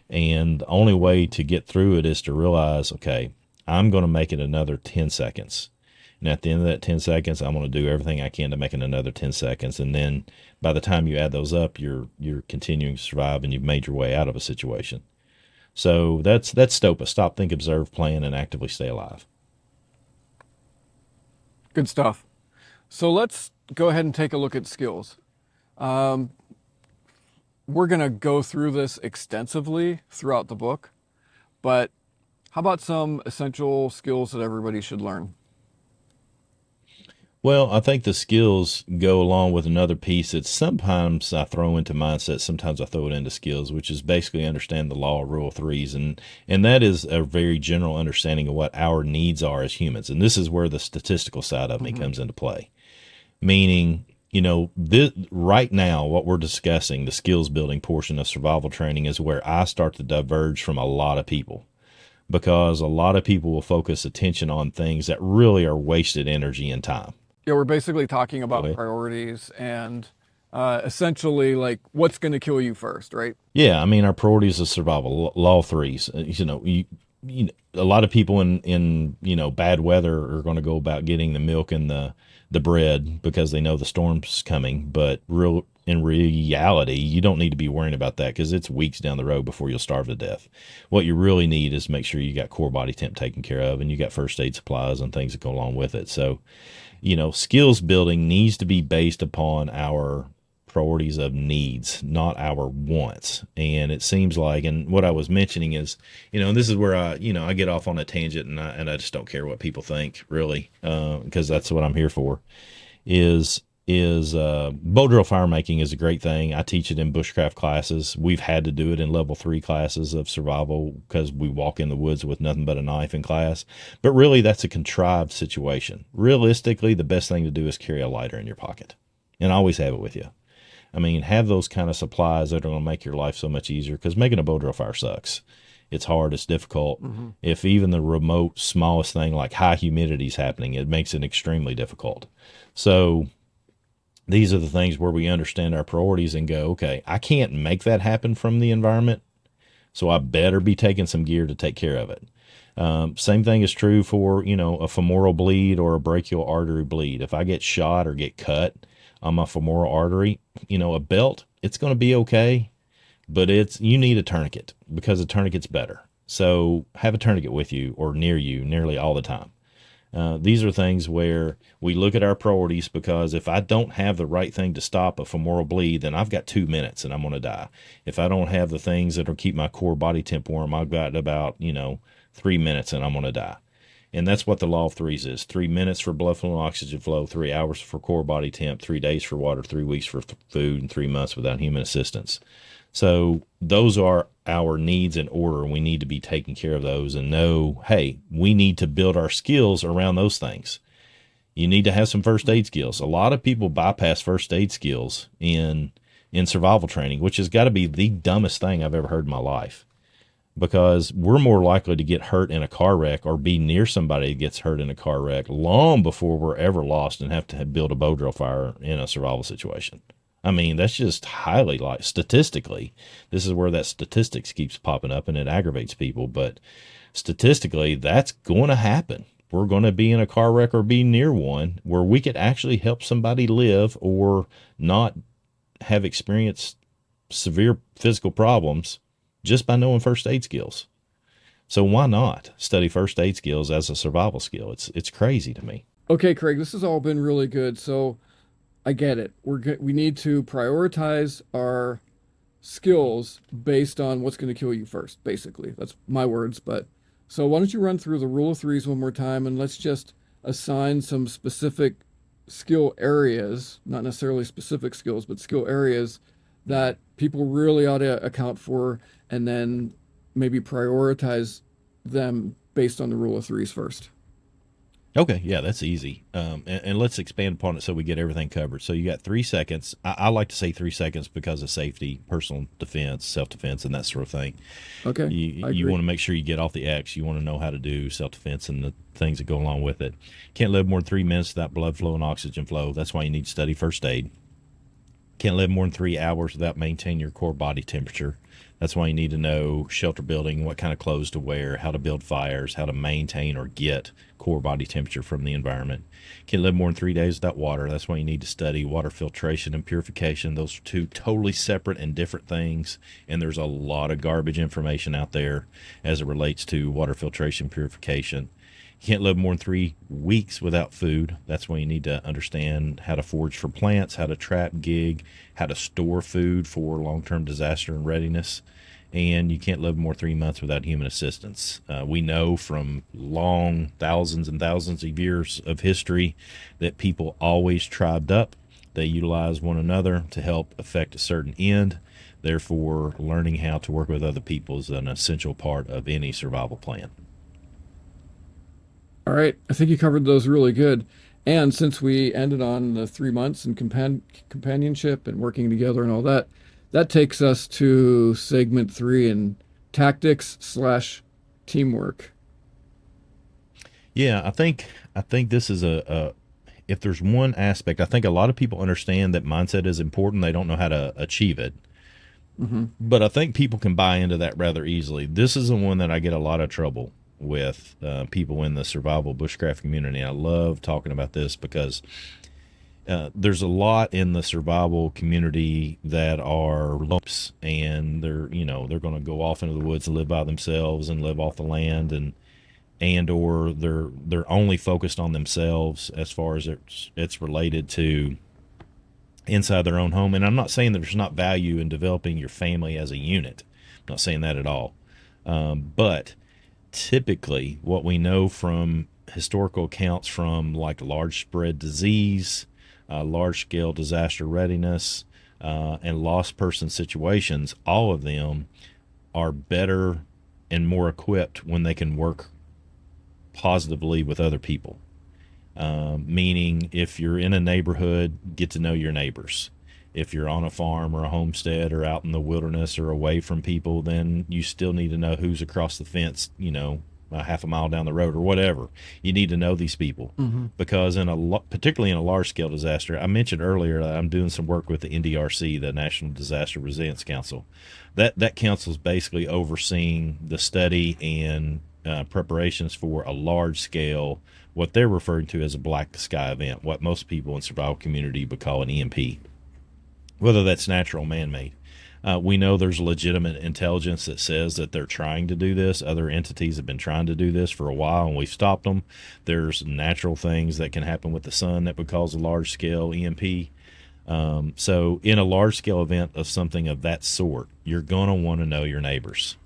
And the only way to get through it is to realize, okay, I'm going to make it another 10 seconds. And at the end of that 10 seconds, I'm going to do everything I can to make it another 10 seconds. And then by the time you add those up, you're continuing to survive and you've made your way out of a situation. So that's STOPA. Stop, think, observe, plan, and actively stay alive. Good stuff. So let's go ahead and take a look at skills. We're going to go through this extensively throughout the book, but how about some essential skills that everybody should learn? Well, I think the skills go along with another piece that sometimes I throw into mindset, sometimes I throw it into skills, which is basically understand the law of rule of threes. And that is a very general understanding of what our needs are as humans. And this is where the statistical side of me comes into play. Meaning, right now, what we're discussing, the skills building portion of survival training, is where I start to diverge from a lot of people. Because a lot of people will focus attention on things that really are wasted energy and time. Yeah, we're basically talking about priorities and essentially like what's going to kill you first, right? Yeah, I mean, our priorities is survival, law of threes. A lot of people in bad weather are going to go about getting the milk and the bread because they know the storm's coming. But in reality, you don't need to be worrying about that because it's weeks down the road before you'll starve to death. What you really need is make sure you got core body temp taken care of and you got first aid supplies and things that go along with it. So, skills building needs to be based upon our priorities of needs, not our wants. And it seems like, and what I was mentioning is, and this is where I get off on a tangent and I just don't care what people think really, because that's what I'm here for, is is bow drill fire making is a great thing. I teach it in bushcraft classes. We've had to do it in level 3 classes of survival because we walk in the woods with nothing but a knife in class. But really, that's a contrived situation. Realistically, the best thing to do is carry a lighter in your pocket and always have it with you. I mean, have those kind of supplies that are going to make your life so much easier, because making a bow drill fire sucks. It's hard. It's difficult. If even the remote smallest thing like high humidity is happening, it makes it extremely difficult. So these are the things where we understand our priorities and go, okay, I can't make that happen from the environment, so I better be taking some gear to take care of it. Same thing is true for, a femoral bleed or a brachial artery bleed. If I get shot or get cut on my femoral artery, a belt, it's going to be okay, but you need a tourniquet because a tourniquet's better. So have a tourniquet with you or near you nearly all the time. These are things where we look at our priorities, because if I don't have the right thing to stop a femoral bleed, then I've got 2 minutes and I'm going to die. If I don't have the things that will keep my core body temp warm, I've got about, 3 minutes and I'm going to die. And that's what the law of threes is. 3 minutes for blood flow and oxygen flow, 3 hours for core body temp, 3 days for water, 3 weeks for food, and 3 months without human assistance. So those are our needs in order. We need to be taking care of those and know, hey, we need to build our skills around those things. You need to have some first aid skills. A lot of people bypass first aid skills in survival training, which has got to be the dumbest thing I've ever heard in my life, because we're more likely to get hurt in a car wreck or be near somebody that gets hurt in a car wreck long before we're ever lost and have to build a bow drill fire in a survival situation. I mean, that's just highly statistically, this is where that statistics keeps popping up and it aggravates people. But statistically, that's going to happen. We're going to be in a car wreck or be near one where we could actually help somebody live or not have experienced severe physical problems just by knowing first aid skills. So why not study first aid skills as a survival skill? It's crazy to me. Okay, Craig, this has all been really good. So I get it. We need to prioritize our skills based on what's going to kill you first, basically. That's my words, but so why don't you run through the rule of threes one more time, and let's just assign some specific skill areas, not necessarily specific skills, but skill areas that people really ought to account for, and then maybe prioritize them based on the rule of threes first. Okay, yeah, that's easy. And let's expand upon it so we get everything covered. So you got 3 seconds. I like to say 3 seconds because of safety, personal defense, self-defense, and that sort of thing. Okay, you want to make sure you get off the X. You want to know how to do self-defense and the things that go along with it. Can't live more than 3 minutes without blood flow and oxygen flow. That's why you need to study first aid. Can't live more than 3 hours without maintaining your core body temperature. That's why you need to know shelter building, what kind of clothes to wear, how to build fires, how to maintain or get core body temperature from the environment. Can't live more than 3 days without water. That's why you need to study water filtration and purification. Those are two totally separate and different things, and there's a lot of garbage information out there as it relates to water filtration, purification. You can't live more than 3 weeks without food. That's when you need to understand how to forage for plants, how to trap, gig, how to store food for long-term disaster and readiness. And you can't live more than 3 months without human assistance. We know from long thousands and thousands of years of history that people always tribed up. They utilize one another to help affect a certain end. Therefore, learning how to work with other people is an essential part of any survival plan. All right, I think you covered those really good. And since we ended on the 3 months and companionship and working together and all that, that takes us to segment 3 and tactics/teamwork. Yeah, I think this is if there's one aspect, I think a lot of people understand that mindset is important. They don't know how to achieve it. Mm-hmm. But I think people can buy into that rather easily. This is the one that I get a lot of trouble with people in the survival bushcraft community. I love talking about this because there's a lot in the survival community that are lumps, and they're going to go off into the woods and live by themselves and live off the land, or they're only focused on themselves as far as it's related to inside their own home. And I'm not saying that there's not value in developing your family as a unit. I'm not saying that at all. But typically what we know from historical accounts from like large spread disease, large-scale disaster readiness, and lost person situations, all of them are better and more equipped when they can work positively with other people. Meaning, if you're in a neighborhood, get to know your neighbors. If you're on a farm or a homestead or out in the wilderness or away from people, then you still need to know who's across the fence, a half a mile down the road or whatever. You need to know these people, because particularly in a large scale disaster, I mentioned earlier that I'm doing some work with the NDRC, the National Disaster Resilience Council. That council is basically overseeing the study and preparations for a large scale, what they're referring to as a black sky event, what most people in survival community would call an EMP, whether that's natural or man-made. We know there's legitimate intelligence that says that they're trying to do this. Other entities have been trying to do this for a while, and we've stopped them. There's natural things that can happen with the sun that would cause a large-scale EMP. So in a large-scale event of something of that sort, you're going to want to know your neighbors.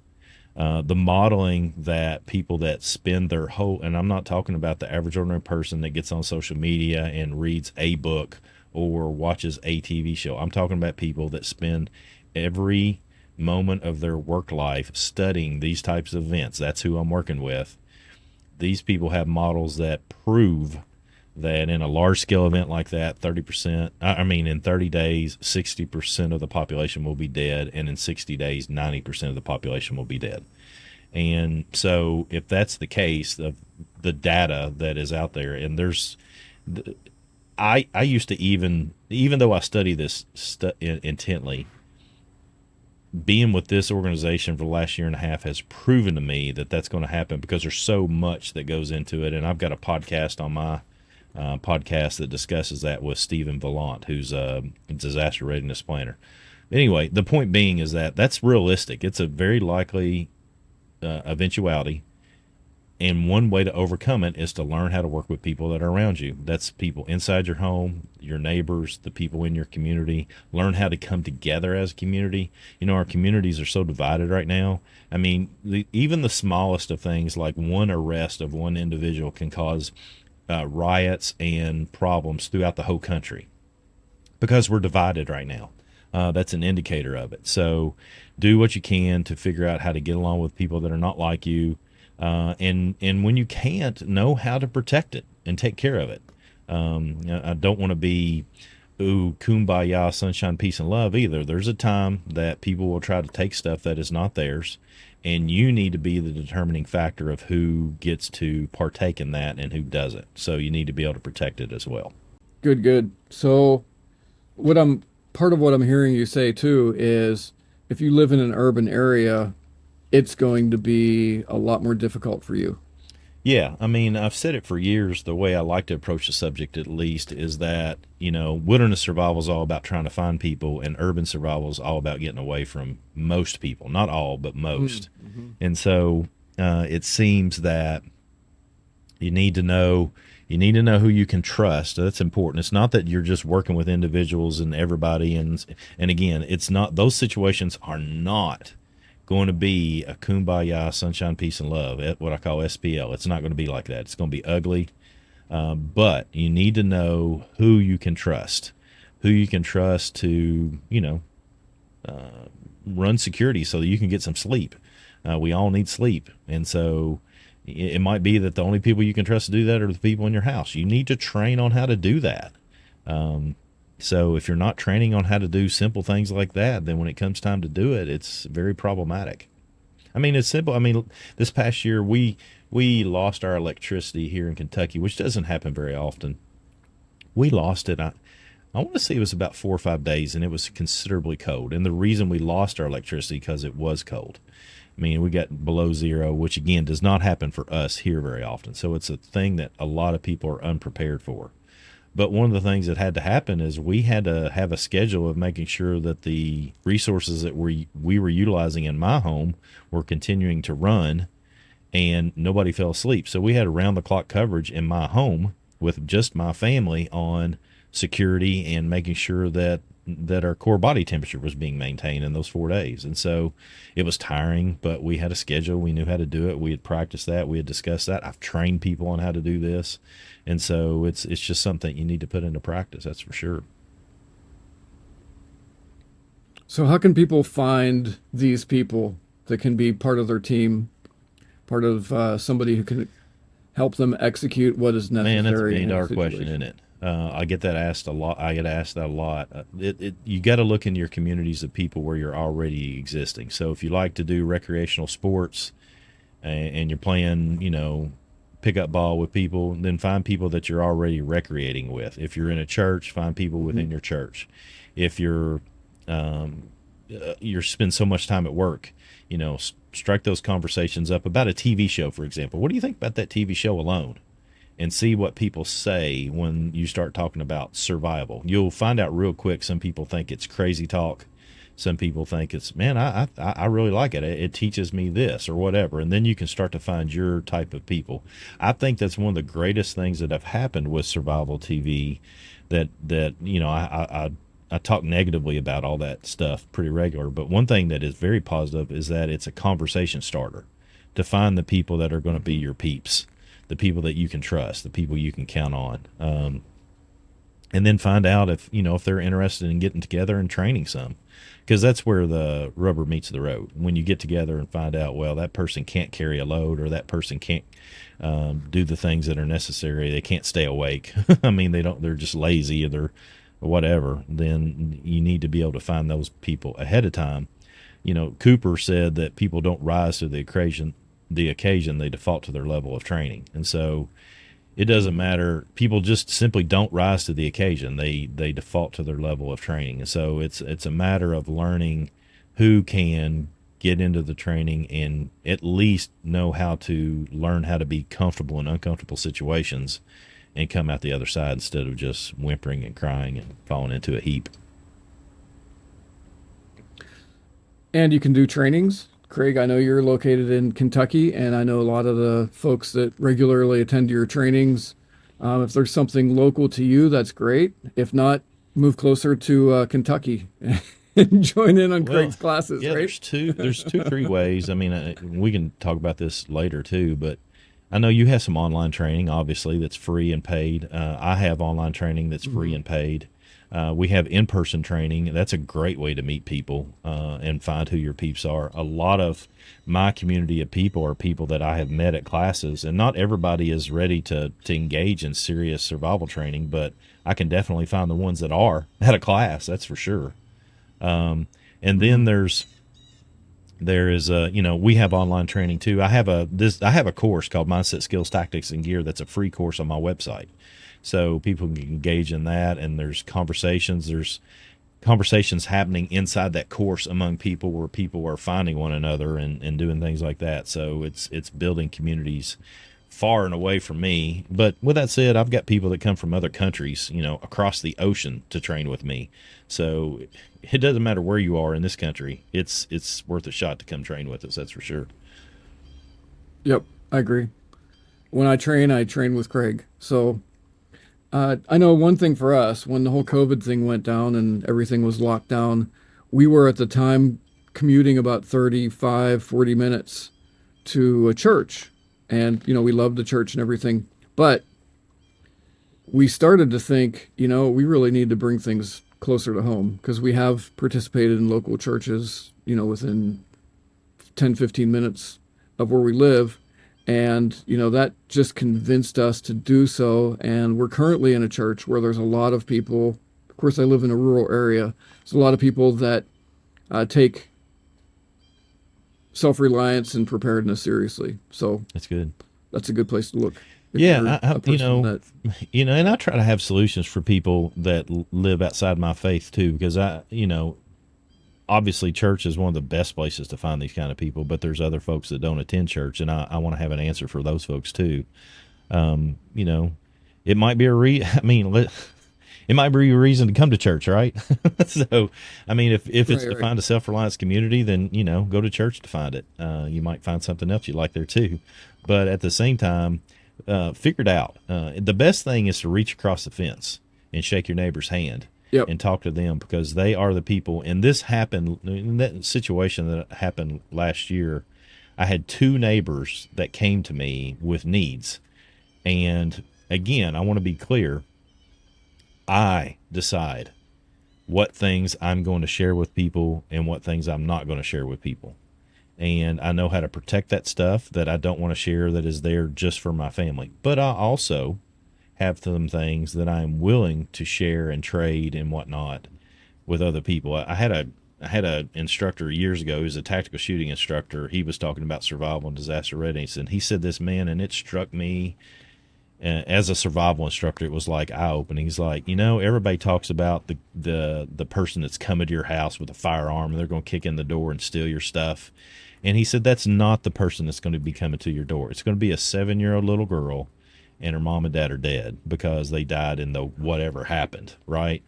The modeling that people that spend their whole, and I'm not talking about the average ordinary person that gets on social media and reads a book or watches a TV show. I'm talking about people that spend every moment of their work life studying these types of events. That's who I'm working with. These people have models that prove that in a large scale event like that, in 30 days, 60% of the population will be dead. And in 60 days, 90% of the population will be dead. And so if that's the case, of the data that is out there, and I used to, even though I study this intently, being with this organization for the last year and a half has proven to me that that's going to happen, because there's so much that goes into it. And I've got a podcast on my podcast that discusses that with Stephen Vallant, who's a disaster readiness planner. Anyway, the point being is that that's realistic. It's a very likely eventuality. And one way to overcome it is to learn how to work with people that are around you. That's people inside your home, your neighbors, the people in your community. Learn how to come together as a community. Our communities are so divided right now. I mean, even the smallest of things, like one arrest of one individual, can cause riots and problems throughout the whole country, because we're divided right now. That's an indicator of it. So do what you can to figure out how to get along with people that are not like you. And when you can't, know how to protect it and take care of it. I don't want to be, kumbaya, sunshine, peace, and love either. There's a time that people will try to take stuff that is not theirs, and you need to be the determining factor of who gets to partake in that and who doesn't. So you need to be able to protect it as well. Good. So part of what I'm hearing you say too is, if you live in an urban area, it's going to be a lot more difficult for you. Yeah, I mean, I've said it for years. The way I like to approach the subject, at least, is that, wilderness survival is all about trying to find people, and urban survival is all about getting away from most people. Not all, but most. Mm-hmm. And so it seems that you need to know who you can trust. That's important. It's not that you're just working with individuals and everybody. And again, it's not, those situations are not going to be a kumbaya, sunshine, peace, and love, what I call SPL. It's not going to be like that. It's going to be ugly. But you need to know who you can trust to, run security so that you can get some sleep. We all need sleep. And so it might be that the only people you can trust to do that are the people in your house. You need to train on how to do that. So if you're not training on how to do simple things like that, then when it comes time to do it, it's very problematic. I mean, it's simple. I mean, this past year, we lost our electricity here in Kentucky, which doesn't happen very often. We lost it. I want to say it was about 4 or 5 days, and it was considerably cold. And the reason we lost our electricity, because it was cold. I mean, we got below zero, which, again, does not happen for us here very often. So it's a thing that a lot of people are unprepared for. But one of the things that had to happen is we had to have a schedule of making sure that the resources that we were utilizing in my home were continuing to run, and nobody fell asleep. So we had around-the-clock coverage in my home with just my family on security and making sure that our core body temperature was being maintained in those 4 days. And so it was tiring, but we had a schedule. We knew how to do it. We had practiced that. We had discussed that. I've trained people on how to do this. And so it's just something you need to put into practice. That's for sure. So how can people find these people that can be part of their team, part of somebody who can help them execute what is necessary? Man, that's a million dollar in a question, isn't it? I get that asked a lot. I get asked that a lot. You got to look in your communities of people where you're already existing. So if you like to do recreational sports and you're playing, pickup ball with people, then find people that you're already recreating with. If you're in a church, find people within your church. If you're spend so much time at work, strike those conversations up about a TV show, for example. What do you think about that TV show alone? And see what people say when you start talking about survival. You'll find out real quick. Some people think it's crazy talk. Some people think it's, man, I really like it. It teaches me this or whatever. And then you can start to find your type of people. I think that's one of the greatest things that have happened with survival TV that I talk negatively about all that stuff pretty regular. But one thing that is very positive is that it's a conversation starter to find the people that are going to be your peeps, the people that you can trust, the people you can count on. And then find out if they're interested in getting together and training some, because that's where the rubber meets the road. When you get together and find out, well, that person can't carry a load, or that person can't do the things that are necessary. They can't stay awake. I mean, they're just lazy, or they're whatever. Then you need to be able to find those people ahead of time. Cooper said that people don't rise to the occasion, they default to their level of training. And so it doesn't matter. People just simply don't rise to the occasion. They default to their level of training. And so it's a matter of learning who can get into the training and at least know how to learn how to be comfortable in uncomfortable situations and come out the other side instead of just whimpering and crying and falling into a heap. And you can do trainings. Craig, I know you're located in Kentucky, and I know a lot of the folks that regularly attend your trainings. If there's something local to you, that's great. If not, move closer to Kentucky and join in on Craig's classes, yeah, right? There's 3 ways. I mean, we can talk about this later too, but I know you have some online training, obviously, that's free and paid. I have online training that's free and paid. We have in-person training. That's a great way to meet people and find who your peeps are. A lot of my community of people are people that I have met at classes, and not everybody is ready to engage in serious survival training, but I can definitely find the ones that are at a class, that's for sure. And then there is we have online training too. I have a course called Mindset, Skills, Tactics, and Gear that's a free course on my website. So people can engage in that, and there's conversations happening inside that course among people where people are finding one another and doing things like that. So it's building communities far and away from me. But with that said, I've got people that come from other countries, across the ocean to train with me. So it doesn't matter where you are in this country. It's worth a shot to come train with us. That's for sure. Yep, I agree. When I train with Craig. So I know one thing for us, when the whole COVID thing went down and everything was locked down, we were at the time commuting about 35, 40 minutes to a church. And, we loved the church and everything. But we started to think, we really need to bring things closer to home, because we have participated in local churches, within 10, 15 minutes of where we live. And, that just convinced us to do so. And we're currently in a church where there's a lot of people. Of course, I live in a rural area. There's a lot of people that take self-reliance and preparedness seriously. So that's good. That's a good place to look. Yeah, and I try to have solutions for people that live outside my faith too, because obviously church is one of the best places to find these kind of people, but there's other folks that don't attend church, and I want to have an answer for those folks too. It might be it might be a reason to come to church, right? So, if it's to find a self-reliance community, then, go to church to find it. You might find something else you like there too. But at the same time, figure it out. The best thing is to reach across the fence and shake your neighbor's hand. Yep. and talk to them, because they are the people. And this happened in that situation that happened last year. I had two neighbors that came to me with needs. And again, I want to be clear. I decide what things I'm going to share with people and what things I'm not going to share with people. And I know how to protect that stuff that I don't want to share that is there just for my family. But I also have some things that I'm willing to share and trade and whatnot with other people. I had a instructor years ago who's a tactical shooting instructor. He was talking about survival and disaster readiness, and he said this, man, and it struck me as a survival instructor. It was like eye-opening. He's like, everybody talks about the person that's coming to your house with a firearm and they're going to kick in the door and steal your stuff. And he said that's not the person that's going to be coming to your door. It's going to be a 7-year-old little girl, and her mom and dad are dead because they died in the whatever happened, right?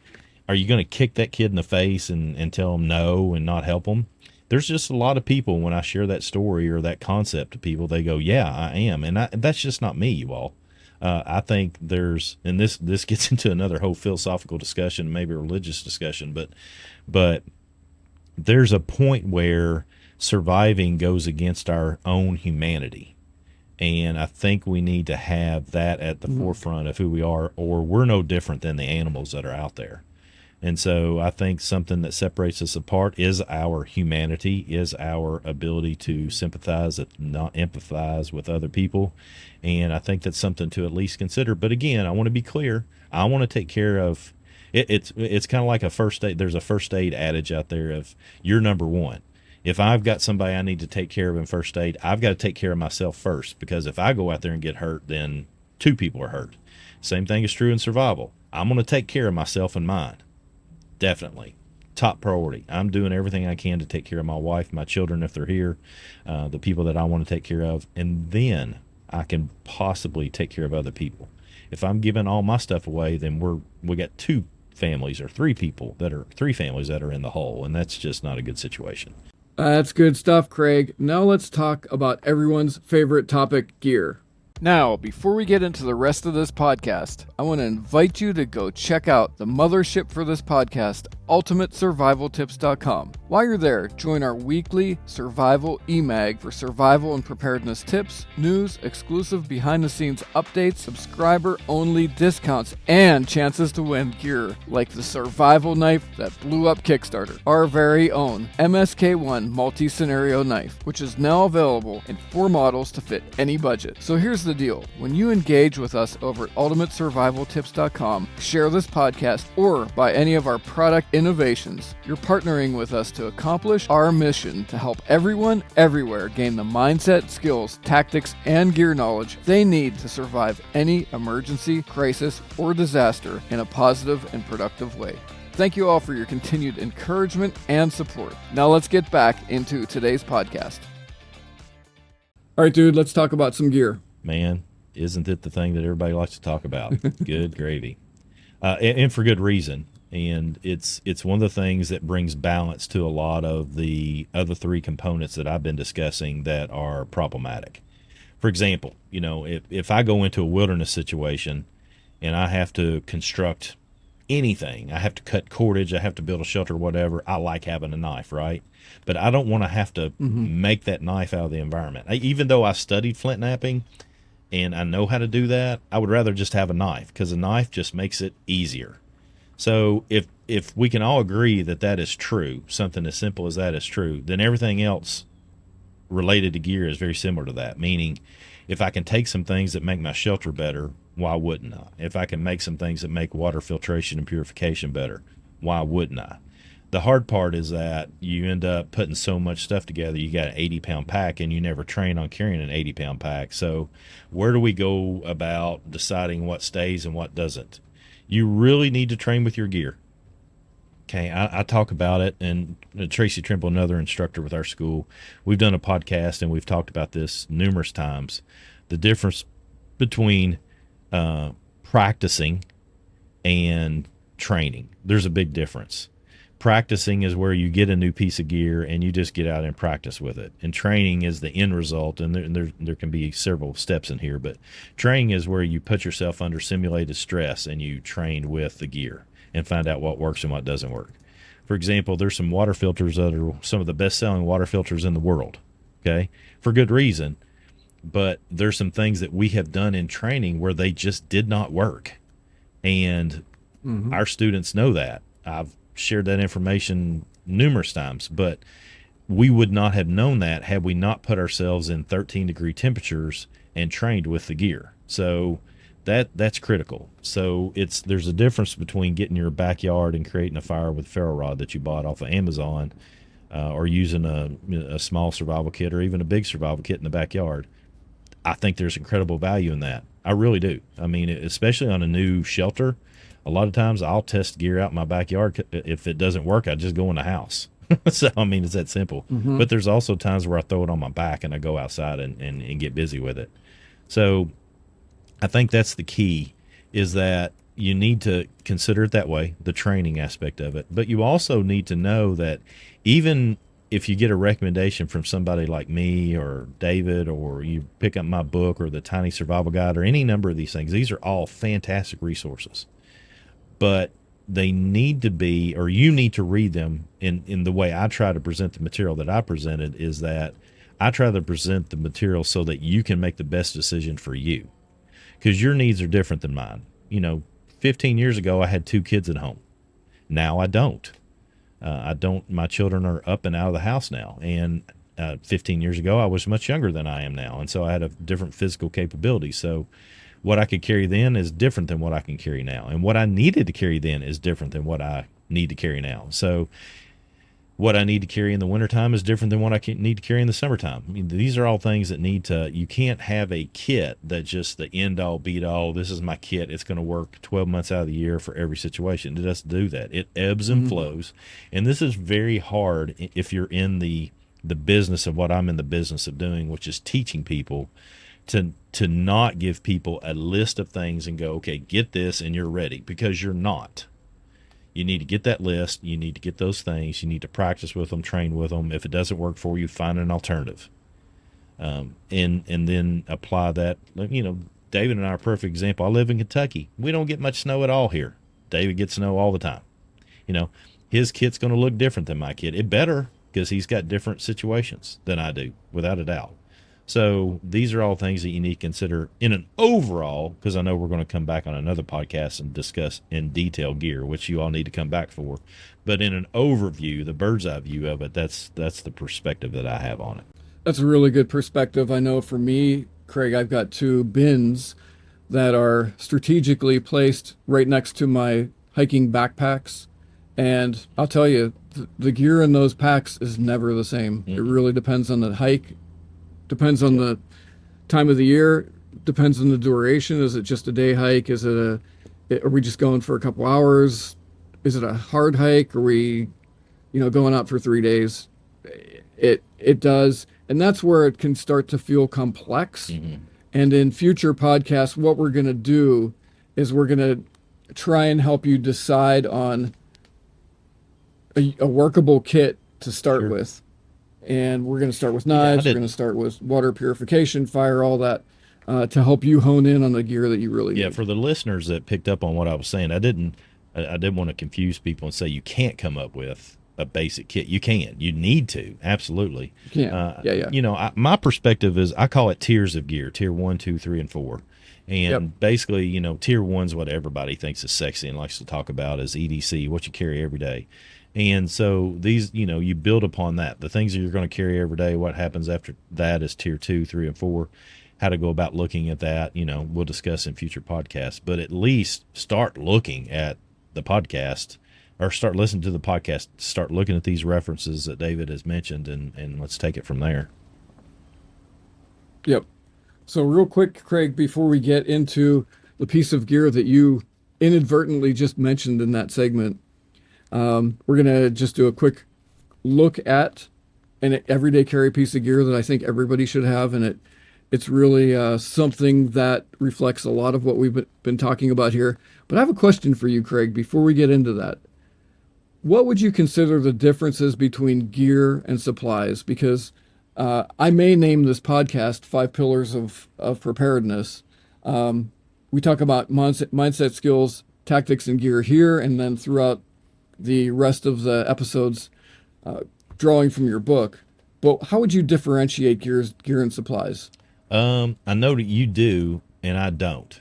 Are you going to kick that kid in the face and tell them no and not help them? There's just a lot of people, when I share that story or that concept to people, they go, yeah, I am. And that's just not me, you all. I think and this gets into another whole philosophical discussion, maybe a religious discussion, but there's a point where surviving goes against our own humanity. And I think we need to have that at the forefront of who we are, or we're no different than the animals that are out there. And so I think something that separates us apart is our humanity, is our ability to sympathize, not empathize with other people. And I think that's something to at least consider. But again, I want to be clear. I want to take care of it. It's kind of like a first aid. There's a first aid adage out there of you're number one. If I've got somebody I need to take care of in first aid, I've got to take care of myself first, because if I go out there and get hurt, then 2 people are hurt. Same thing is true in survival. I'm going to take care of myself and mine. Definitely. Top priority. I'm doing everything I can to take care of my wife, my children, if they're here, the people that I want to take care of. And then I can possibly take care of other people. If I'm giving all my stuff away, then we got 2 families or 3 families that are in the hole. And that's just not a good situation. That's good stuff, Craig. Now let's talk about everyone's favorite topic, gear. Now, before we get into the rest of this podcast, I want to invite you to go check out the mothership for this podcast, ultimatesurvivaltips.com. While you're there, join our weekly survival e-mag for survival and preparedness tips, news, exclusive behind-the-scenes updates, subscriber-only discounts, and chances to win gear like the survival knife that blew up Kickstarter, our very own MSK1 multi-scenario knife, which is now available in 4 models to fit any budget. So here's the deal. When you engage with us over at ultimatesurvivaltips.com, share this podcast, or buy any of our product innovations, you're partnering with us to accomplish our mission to help everyone, everywhere gain the mindset, skills, tactics, and gear knowledge they need to survive any emergency, crisis, or disaster in a positive and productive way. Thank you all for your continued encouragement and support. Now let's get back into today's podcast. All right, dude, let's talk about some gear. Man, isn't it the thing that everybody likes to talk about? Good gravy. And for good reason. And it's one of the things that brings balance to a lot of the other 3 components that I've been discussing that are problematic. For example, if I go into a wilderness situation and I have to construct anything, I have to cut cordage, I have to build a shelter, whatever, I like having a knife, right? But I don't want to have to make that knife out of the environment. Even though I studied flint knapping and I know how to do that, I would rather just have a knife, because a knife just makes it easier. So if we can all agree that that is true, something as simple as that is true, then everything else related to gear is very similar to that. Meaning, if I can take some things that make my shelter better, why wouldn't I? If I can make some things that make water filtration and purification better, why wouldn't I? The hard part is that you end up putting so much stuff together. You got an 80-pound pack, and you never train on carrying an 80-pound pack. So where do we go about deciding what stays and what doesn't? You really need to train with your gear. Okay, I talk about it, and Tracy Trimble, another instructor with our school, we've done a podcast, and we've talked about this numerous times. The difference between practicing and training. There's a big difference. Practicing is where you get a new piece of gear and you just get out and practice with it. And training is the end result, and there can be several steps in here, but training is where you put yourself under simulated stress and you train with the gear. and find out what works and what doesn't work. For example, there's some water filters that are some of the best-selling water filters in the world, okay, for good reason. But there's some things that we have done in training where they just did not work. And our students know that. I've shared that information numerous times, but we would not have known that had we not put ourselves in 13-degree temperatures and trained with the gear. So that's critical. So there's a difference between getting your backyard and creating a fire with a ferro rod that you bought off of Amazon, or using a small survival kit or even a big survival kit in the backyard. I think there's incredible value in that. I really do. I mean, especially on a new shelter, a lot of times I'll test gear out in my backyard. If it doesn't work, I just go in the house. So, I mean, it's that simple. But there's also times where I throw it on my back and I go outside and get busy with it. So I think that's the key, is that you need to consider it that way, the training aspect of it. But you also need to know that even if you get a recommendation from somebody like me or David, or you pick up my book or the Tiny Survival Guide or any number of these things, these are all fantastic resources. But they need to be, or you need to read them in the way I try to present the material that I presented, is that I try to present the material so that you can make the best decision for you, because your needs are different than mine. 15 years ago, I had 2 kids at home. Now I don't. My children are up and out of the house now. And 15 years ago, I was much younger than I am now. And so I had a different physical capability. So what I could carry then is different than what I can carry now. And what I needed to carry then is different than what I need to carry now. So what I need to carry in the wintertime is different than what I need to carry in the summertime. I mean, these are all things that you can't have a kit that just the end all beat all. This is my kit. It's going to work 12 months out of the year for every situation. It doesn't do that. It ebbs and flows. And this is very hard if you're in the business of what I'm in the business of doing, which is teaching people to not give people a list of things and go, okay, get this and you're ready, because you're not. You need to get that list. You need to get those things. You need to practice with them, train with them. If it doesn't work for you, find an alternative. And then apply that. David and I are a perfect example. I live in Kentucky. We don't get much snow at all here. David gets snow all the time. His kit's going to look different than my kit. It better, because he's got different situations than I do, without a doubt. So these are all things that you need to consider in an overall, because I know we're going to come back on another podcast and discuss in detail gear, which you all need to come back for. But in an overview, the bird's eye view of it, that's the perspective that I have on it. That's a really good perspective. I know for me, Craig, I've got 2 bins that are strategically placed right next to my hiking backpacks. And I'll tell you, the gear in those packs is never the same. It really depends on the hike. Depends on the time of the year, depends on the duration. Is it just a day hike? Are we just going for a couple hours? Is it a hard hike? Are we, going out for 3 days? It does. And that's where it can start to feel complex. And in future podcasts, what we're going to do is we're going to try and help you decide on a workable kit to start with. And we're going to start with knives. We're going to start with water purification, fire, all that, to help you hone in on the gear that you really need. Yeah, for the listeners that picked up on what I was saying, I didn't want to confuse people and say you can't come up with a basic kit. You can. You need to. Absolutely. You can. My perspective is I call it tiers of gear: tier 1, 2, 3, and 4. And basically, tier 1's what everybody thinks is sexy and likes to talk about, is EDC, what you carry every day. And so these, you build upon that. The things that you're going to carry every day, what happens after that is tier 2, 3, and 4. How to go about looking at that, we'll discuss in future podcasts. But at least start looking at the podcast, or start listening to the podcast, start looking at these references that David has mentioned, and let's take it from there. Yep. So real quick, Craig, before we get into the piece of gear that you inadvertently just mentioned in that segment, we're going to just do a quick look at an everyday carry piece of gear that I think everybody should have. And it's really something that reflects a lot of what we've been talking about here. But I have a question for you, Craig, before we get into that. What would you consider the differences between gear and supplies? Because I may name this podcast 5 Pillars of Preparedness. We talk about mindset skills, tactics and gear here, and then throughout the rest of the episodes, drawing from your book. But how would you differentiate gear and supplies? I know that you do, and I don't.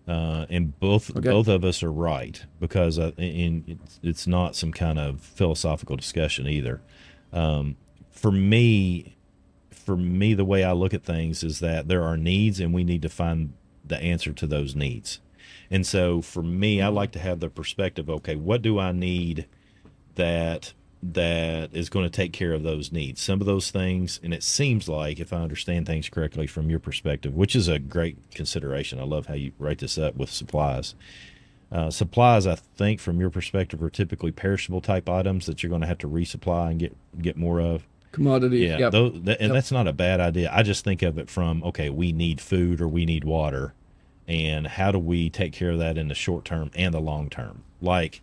And both of us are right, because it's not some kind of philosophical discussion either. For me, the way I look at things is that there are needs, and we need to find the answer to those needs. And so for me, I like to have the perspective, okay, what do I need that is going to take care of those needs? Some of those things, and it seems like, if I understand things correctly from your perspective, which is a great consideration, I love how you write this up with supplies. Supplies, I think, from your perspective, are typically perishable type items that you're going to have to resupply and get more of. Commodity. Yeah, that's not a bad idea. I just think of it from, okay, we need food or we need water, and how do we take care of that in the short term and the long term? Like,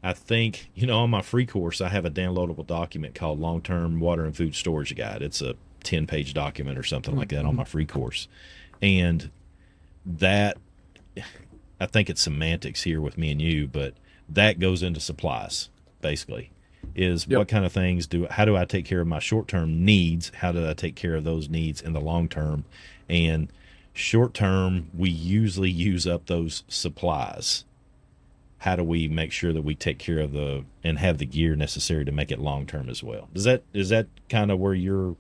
I think, on my free course, I have a downloadable document called Long-Term Water and Food Storage Guide. It's a 10-page document or something like that on my free course. And that, I think it's semantics here with me and you, but that goes into supplies, basically, is what kind of things how do I take care of my short-term needs? How do I take care of those needs in the long term? And short term, we usually use up those supplies. How do we make sure that we take care of and have the gear necessary to make it long term as well? Is that kind of where your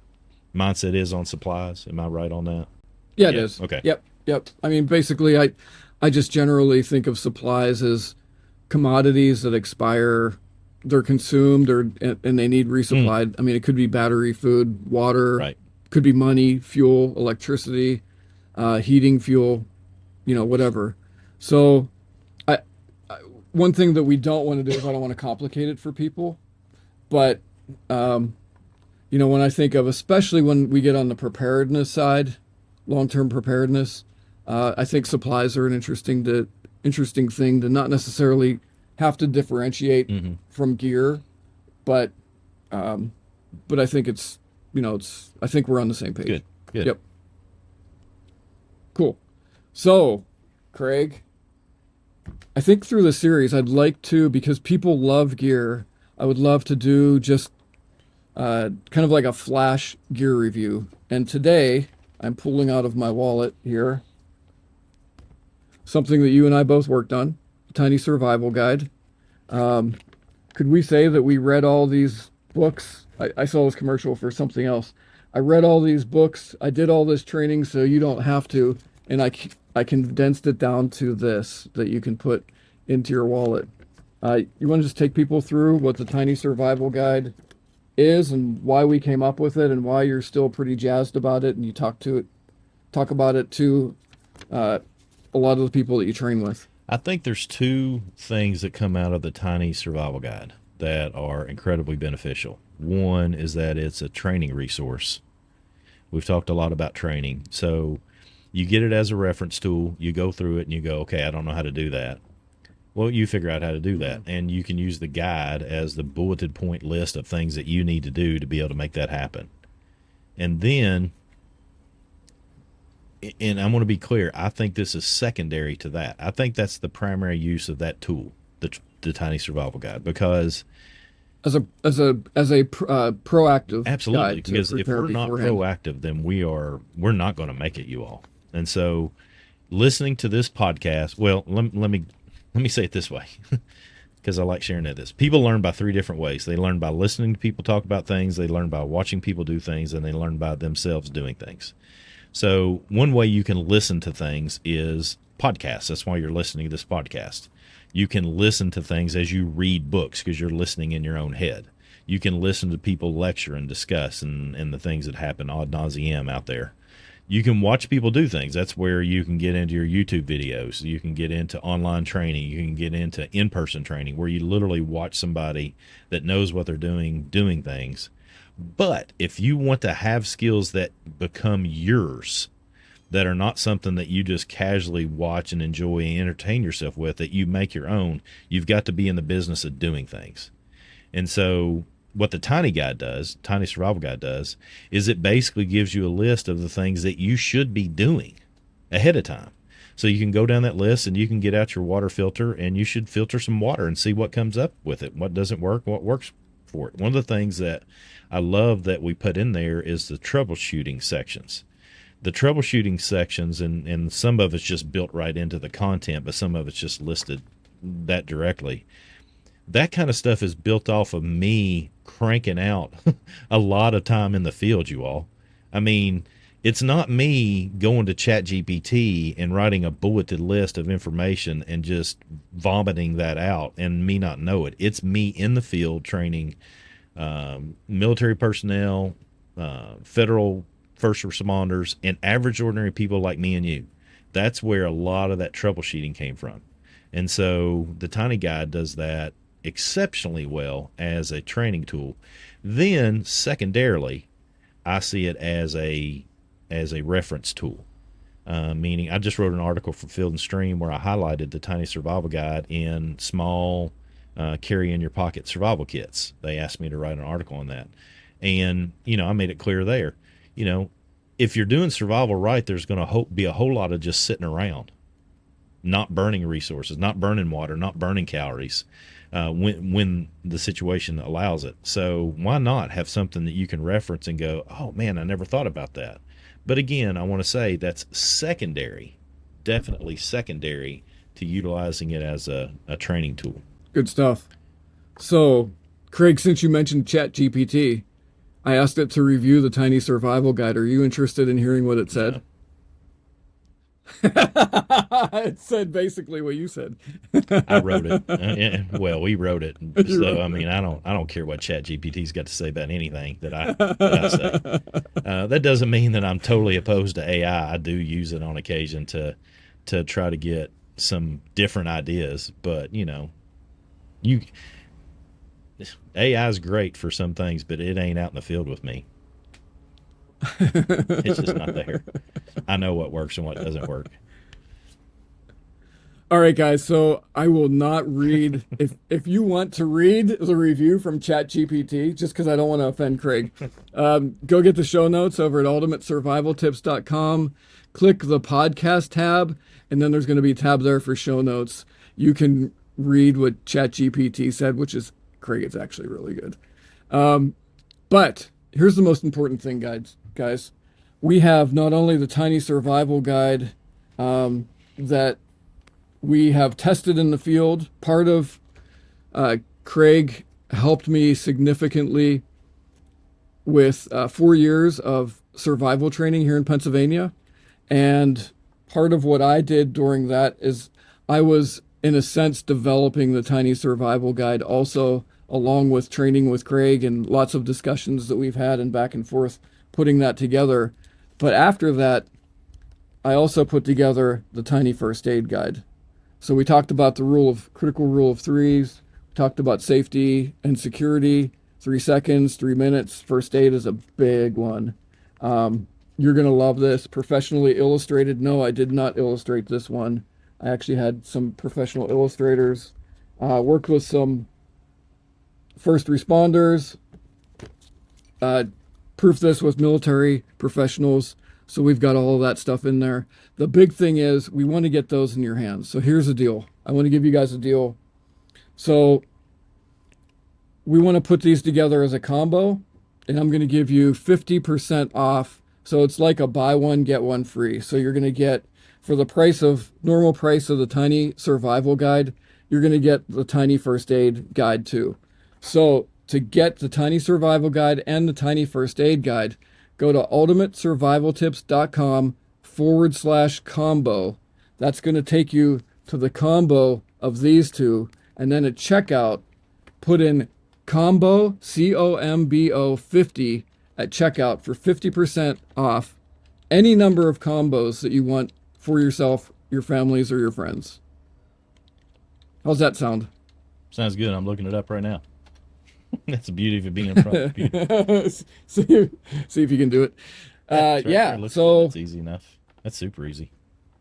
mindset is on supplies? Am I right on that? Yeah, it is. Okay. Yep. I mean, basically, I just generally think of supplies as commodities that expire, they're consumed, and they need resupplied. I mean, it could be battery, food, water, right. Could be money, fuel, electricity, heating fuel, whatever. So one thing that we don't want to do is I don't want to complicate it for people. But, when I think of, especially when we get on the preparedness side, long-term preparedness, I think supplies are an interesting thing to not necessarily have to differentiate from gear, but I think I think we're on the same page. Good. Yep. Cool. So, Craig, I think through the series, I'd like to, because people love gear, I would love to do just kind of like a flash gear review. And today, I'm pulling out of my wallet here something that you and I both worked on, a tiny survival guide. Could we say that we read all these books? I saw this commercial for something else. I read all these books. I did all this training so you don't have to. And I condensed it down to this that you can put into your wallet. You want to just take people through what the Tiny Survival Guide is and why we came up with it and why you're still pretty jazzed about it, and you talk about it to a lot of the people that you train with. I think there's two things that come out of the Tiny Survival Guide that are incredibly beneficial. One is that it's a training resource. We've talked a lot about training. So you get it as a reference tool. You go through it and you go, okay, I don't know how to do that. Well, you figure out how to do that. And you can use the guide as the bulleted point list of things that you need to do to be able to make that happen. And then, and I want to be clear, I think this is secondary to that. I think that's the primary use of that tool, the Tiny Survival Guide, because as a proactive absolutely, guide to because if we're not beforehand. proactive, then we're not going to make it, you all. And so, listening to this podcast, well, let me say it this way, because I like sharing this. People learn by three different ways. They learn by listening to people talk about things, they learn by watching people do things, and they learn by themselves doing things. So one way you can listen to things is podcasts. That's why you're listening to this podcast. You can listen to things as you read books because you're listening in your own head. You can listen to people lecture and discuss and the things that happen ad nauseum out there. You can watch people do things. That's where you can get into your YouTube videos. You can get into online training. You can get into in-person training where you literally watch somebody that knows what they're doing things. But if you want to have skills that become yours, that are not something that you just casually watch and enjoy and entertain yourself with, that you make your own, you've got to be in the business of doing things. And so what the Tiny Survival Guide does, is it basically gives you a list of the things that you should be doing ahead of time. So you can go down that list and you can get out your water filter, and you should filter some water and see what comes up with it, what doesn't work, what works for it. One of the things that I love that we put in there is the troubleshooting sections. The troubleshooting sections, and some of it's just built right into the content, but some of it's just listed that directly. That kind of stuff is built off of me cranking out a lot of time in the field, you all. I mean, it's not me going to ChatGPT and writing a bulleted list of information and just vomiting that out and me not know it. It's me in the field training military personnel, federal first responders, and average ordinary people like me and you. That's where a lot of that troubleshooting came from. And so the Tiny Guide does that exceptionally well as a training tool. Then secondarily, I see it as a reference tool. Meaning I just wrote an article for Field and Stream where I highlighted the Tiny Survival Guide in small carry in your pocket survival kits. They asked me to write an article on that. And, I made it clear there, if you're doing survival right, there's going to be a whole lot of just sitting around, not burning resources, not burning water, not burning calories when the situation allows it. So why not have something that you can reference and go, oh, man, I never thought about that. But again, I want to say that's secondary, definitely secondary to utilizing it as a training tool. Good stuff. So, Craig, since you mentioned ChatGPT, I asked it to review the Tiny Survival Guide. Are you interested in hearing what it said? It said basically what you said. I wrote it. Well, we wrote it. So, I mean, I don't care what ChatGPT's got to say about anything that I say. That doesn't mean that I'm totally opposed to AI. I do use it on occasion to try to get some different ideas. But, AI is great for some things, but it ain't out in the field with me. It's just not there. I know what works and what doesn't work. All right, guys. So I will not read. If you want to read the review from ChatGPT, just because I don't want to offend Craig, go get the show notes over at ultimatesurvivaltips.com. Click the podcast tab, and then there's going to be a tab there for show notes. You can read what ChatGPT said, which is Craig. It's actually really good. But here's the most important thing, guys. We have not only the Tiny Survival Guide that we have tested in the field. Part of Craig helped me significantly with 4 years of survival training here in Pennsylvania. And part of what I did during that is I was, in a sense, developing the Tiny Survival Guide also, along with training with Craig and lots of discussions that we've had and back and forth putting that together. But after that, I also put together the Tiny First Aid Guide. So we talked about the critical rule of threes. We talked about safety and security, 3 seconds, 3 minutes. First aid is a big one. You're going to love this. Professionally illustrated. No, I did not illustrate this one. I actually had some professional illustrators. Worked with some first responders. Proof this with military professionals. So we've got all of that stuff in there. The big thing is we want to get those in your hands. So here's the deal. I want to give you guys a deal. So we want to put these together as a combo, and I'm going to give you 50% off. So it's like a buy one, get one free. So you're going to get, for the normal price of the Tiny Survival Guide, you're going to get the Tiny First Aid Guide too. So to get the Tiny Survival Guide and the Tiny First Aid Guide, go to ultimatesurvivaltips.com/combo. That's going to take you to the combo of these two. And then at checkout, put in combo, COMBO 50 at checkout for 50% off any number of combos that you want for yourself, your families, or your friends. How's that sound? Sounds good. I'm looking it up right now. That's the beauty of being in front of the computer. See if you can do it. Yeah, so it's easy enough. That's super easy.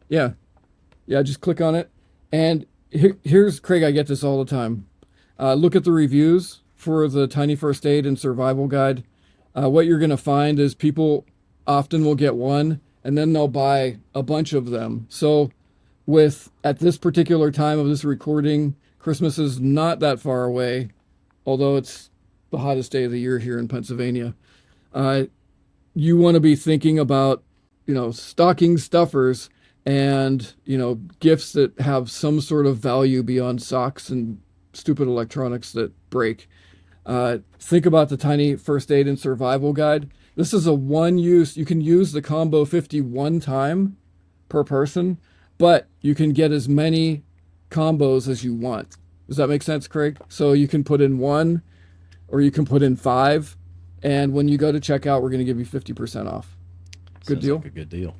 Yeah, just click on it. And here's, Craig, I get this all the time. Look at the reviews for the Tiny First Aid and Survival Guide. What you're going to find is people often will get one, and then they'll buy a bunch of them. So at this particular time of this recording, Christmas is not that far away, although it's the hottest day of the year here in Pennsylvania. You want to be thinking about, stocking stuffers and, gifts that have some sort of value beyond socks and stupid electronics that break. Think about the Tiny First Aid and Survival Guide. This is a one-use. You can use the Combo 50 one time per person, but you can get as many combos as you want. Does that make sense, Craig? So you can put in 1 or you can put in 5. And when you go to checkout, we're going to give you 50% off. Good deal? Like a good deal.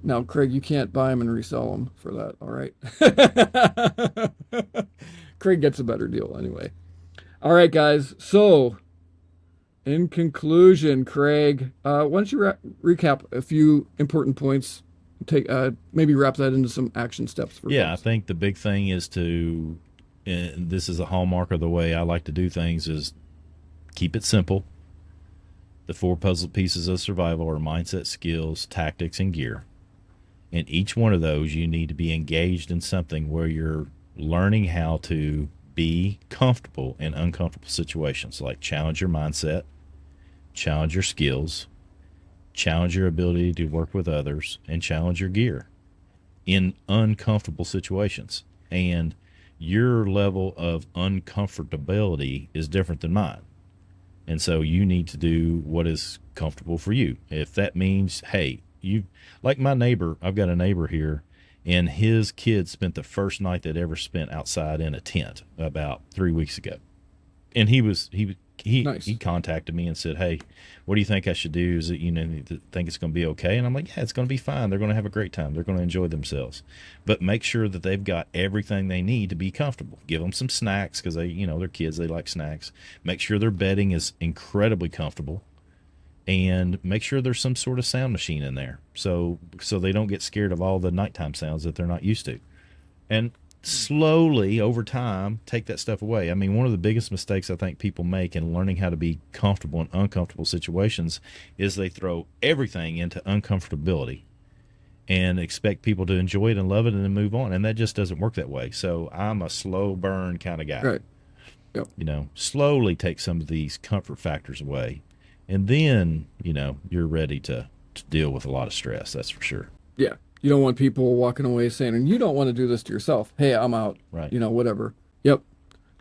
Now, Craig, you can't buy them and resell them for that, all right? Craig gets a better deal anyway. All right, guys. So, in conclusion, Craig, why don't you recap a few important points? Maybe wrap that into some action steps for folks. I think the big thing is and this is a hallmark of the way I like to do things, is keep it simple. The 4 puzzle pieces of survival are mindset, skills, tactics, and gear. In each one of those, you need to be engaged in something where you're learning how to be comfortable in uncomfortable situations, like challenge your mindset, challenge your skills, challenge your ability to work with others, and challenge your gear in uncomfortable situations. And your level of uncomfortability is different than mine. And so you need to do what is comfortable for you. If that means, hey, like my neighbor, I've got a neighbor here, and his kids spent the first night they'd ever spent outside in a tent about 3 weeks ago. And he Nice. He contacted me and said, hey, what do you think I should do? Is it, think it's going to be okay? And I'm like, yeah, it's going to be fine. They're going to have a great time. They're going to enjoy themselves. But make sure that they've got everything they need to be comfortable. Give them some snacks because they're kids. They like snacks. Make sure their bedding is incredibly comfortable. And make sure there's some sort of sound machine in there so they don't get scared of all the nighttime sounds that they're not used to. And slowly, over time, take that stuff away. I mean, one of the biggest mistakes I think people make in learning how to be comfortable in uncomfortable situations is they throw everything into uncomfortability and expect people to enjoy it and love it and then move on. And that just doesn't work that way. So I'm a slow burn kind of guy. Right. Yep. Slowly take some of these comfort factors away. And then, you're ready to deal with a lot of stress. That's for sure. Yeah. You don't want people walking away saying, and you don't want to do this to yourself. Hey, I'm out. Right. Whatever. Yep.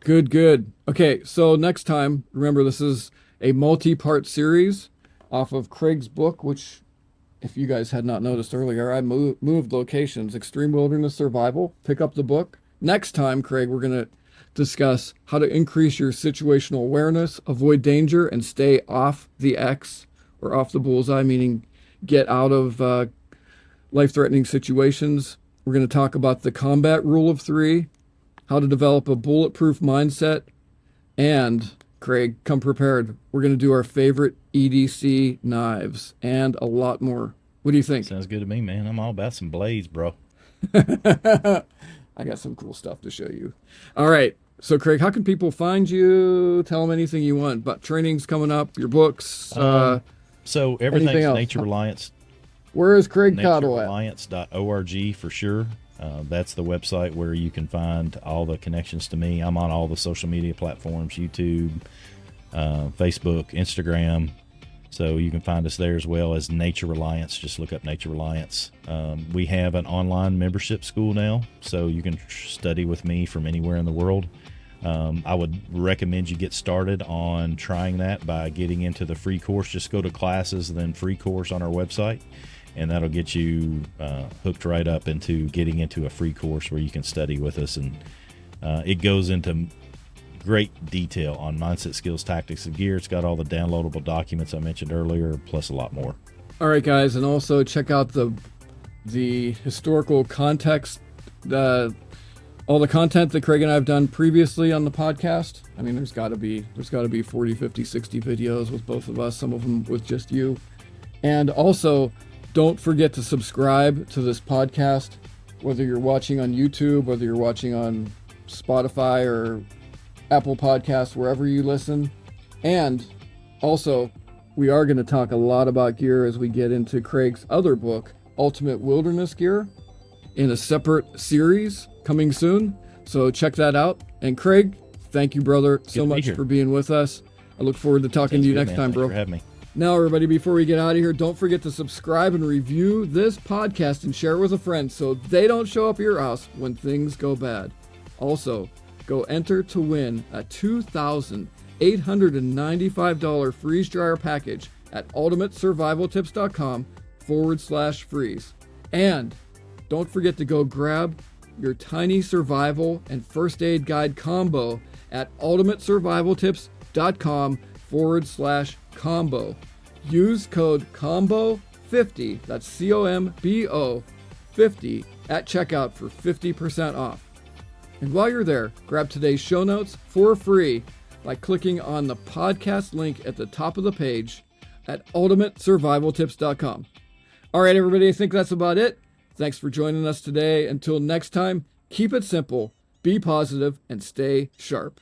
Good. Okay, so next time, remember, this is a multi-part series off of Craig's book, which, if you guys had not noticed earlier, I moved locations. Extreme Wilderness Survival. Pick up the book. Next time, Craig, we're going to discuss how to increase your situational awareness, avoid danger, and stay off the X, or off the bullseye, meaning get out of life-threatening situations. We're going to talk about the combat rule of 3, how to develop a bulletproof mindset, and, Craig, come prepared. We're going to do our favorite EDC knives and a lot more. What do you think? Sounds good to me, man. I'm all about some blades, bro. I got some cool stuff to show you. All right. So, Craig, how can people find you? Tell them anything you want. But training's coming up, your books. So everything's else? Nature Reliance. Where is Craig Cottle at? NatureReliance.org for sure. That's the website where you can find all the connections to me. I'm on all the social media platforms, YouTube, Facebook, Instagram. So you can find us there as well as Nature Reliance. Just look up Nature Reliance. We have an online membership school now, so you can study with me from anywhere in the world. I would recommend you get started on trying that by getting into the free course. Just go to classes, then free course on our website, and that'll get you hooked right up into getting into a free course where you can study with us. And it goes into great detail on mindset, skills, tactics, and gear. It's got all the downloadable documents I mentioned earlier, plus a lot more. All right, guys, and also check out the historical context, all the content that Craig and I have done previously on the podcast. I mean, there's got to be 40, 50, 60 videos with both of us, some of them with just you. And also, don't forget to subscribe to this podcast, whether you're watching on YouTube, whether you're watching on Spotify or Apple Podcasts, wherever you listen. And also, we are going to talk a lot about gear as we get into Craig's other book, ultimate wilderness gear in a separate series coming soon. So check that out. And Craig, thank you, brother, so much for being with us. I look forward to talking to you next time, bro. Thanks for having me. Now, everybody, before we get out of here, don't forget to subscribe and review this podcast and share it with a friend so they don't show up at your house when things go bad. Also, go enter to win a $2,895 freeze dryer package at ultimatesurvivaltips.com/freeze. And don't forget to go grab your tiny survival and first aid guide combo at ultimatesurvivaltips.com/combo. Use code COMBO50, that's COMBO 50 at checkout for 50% off. And while you're there, grab today's show notes for free by clicking on the podcast link at the top of the page at ultimatesurvivaltips.com. All right, everybody, I think that's about it. Thanks for joining us today. Until next time, keep it simple, be positive, and stay sharp.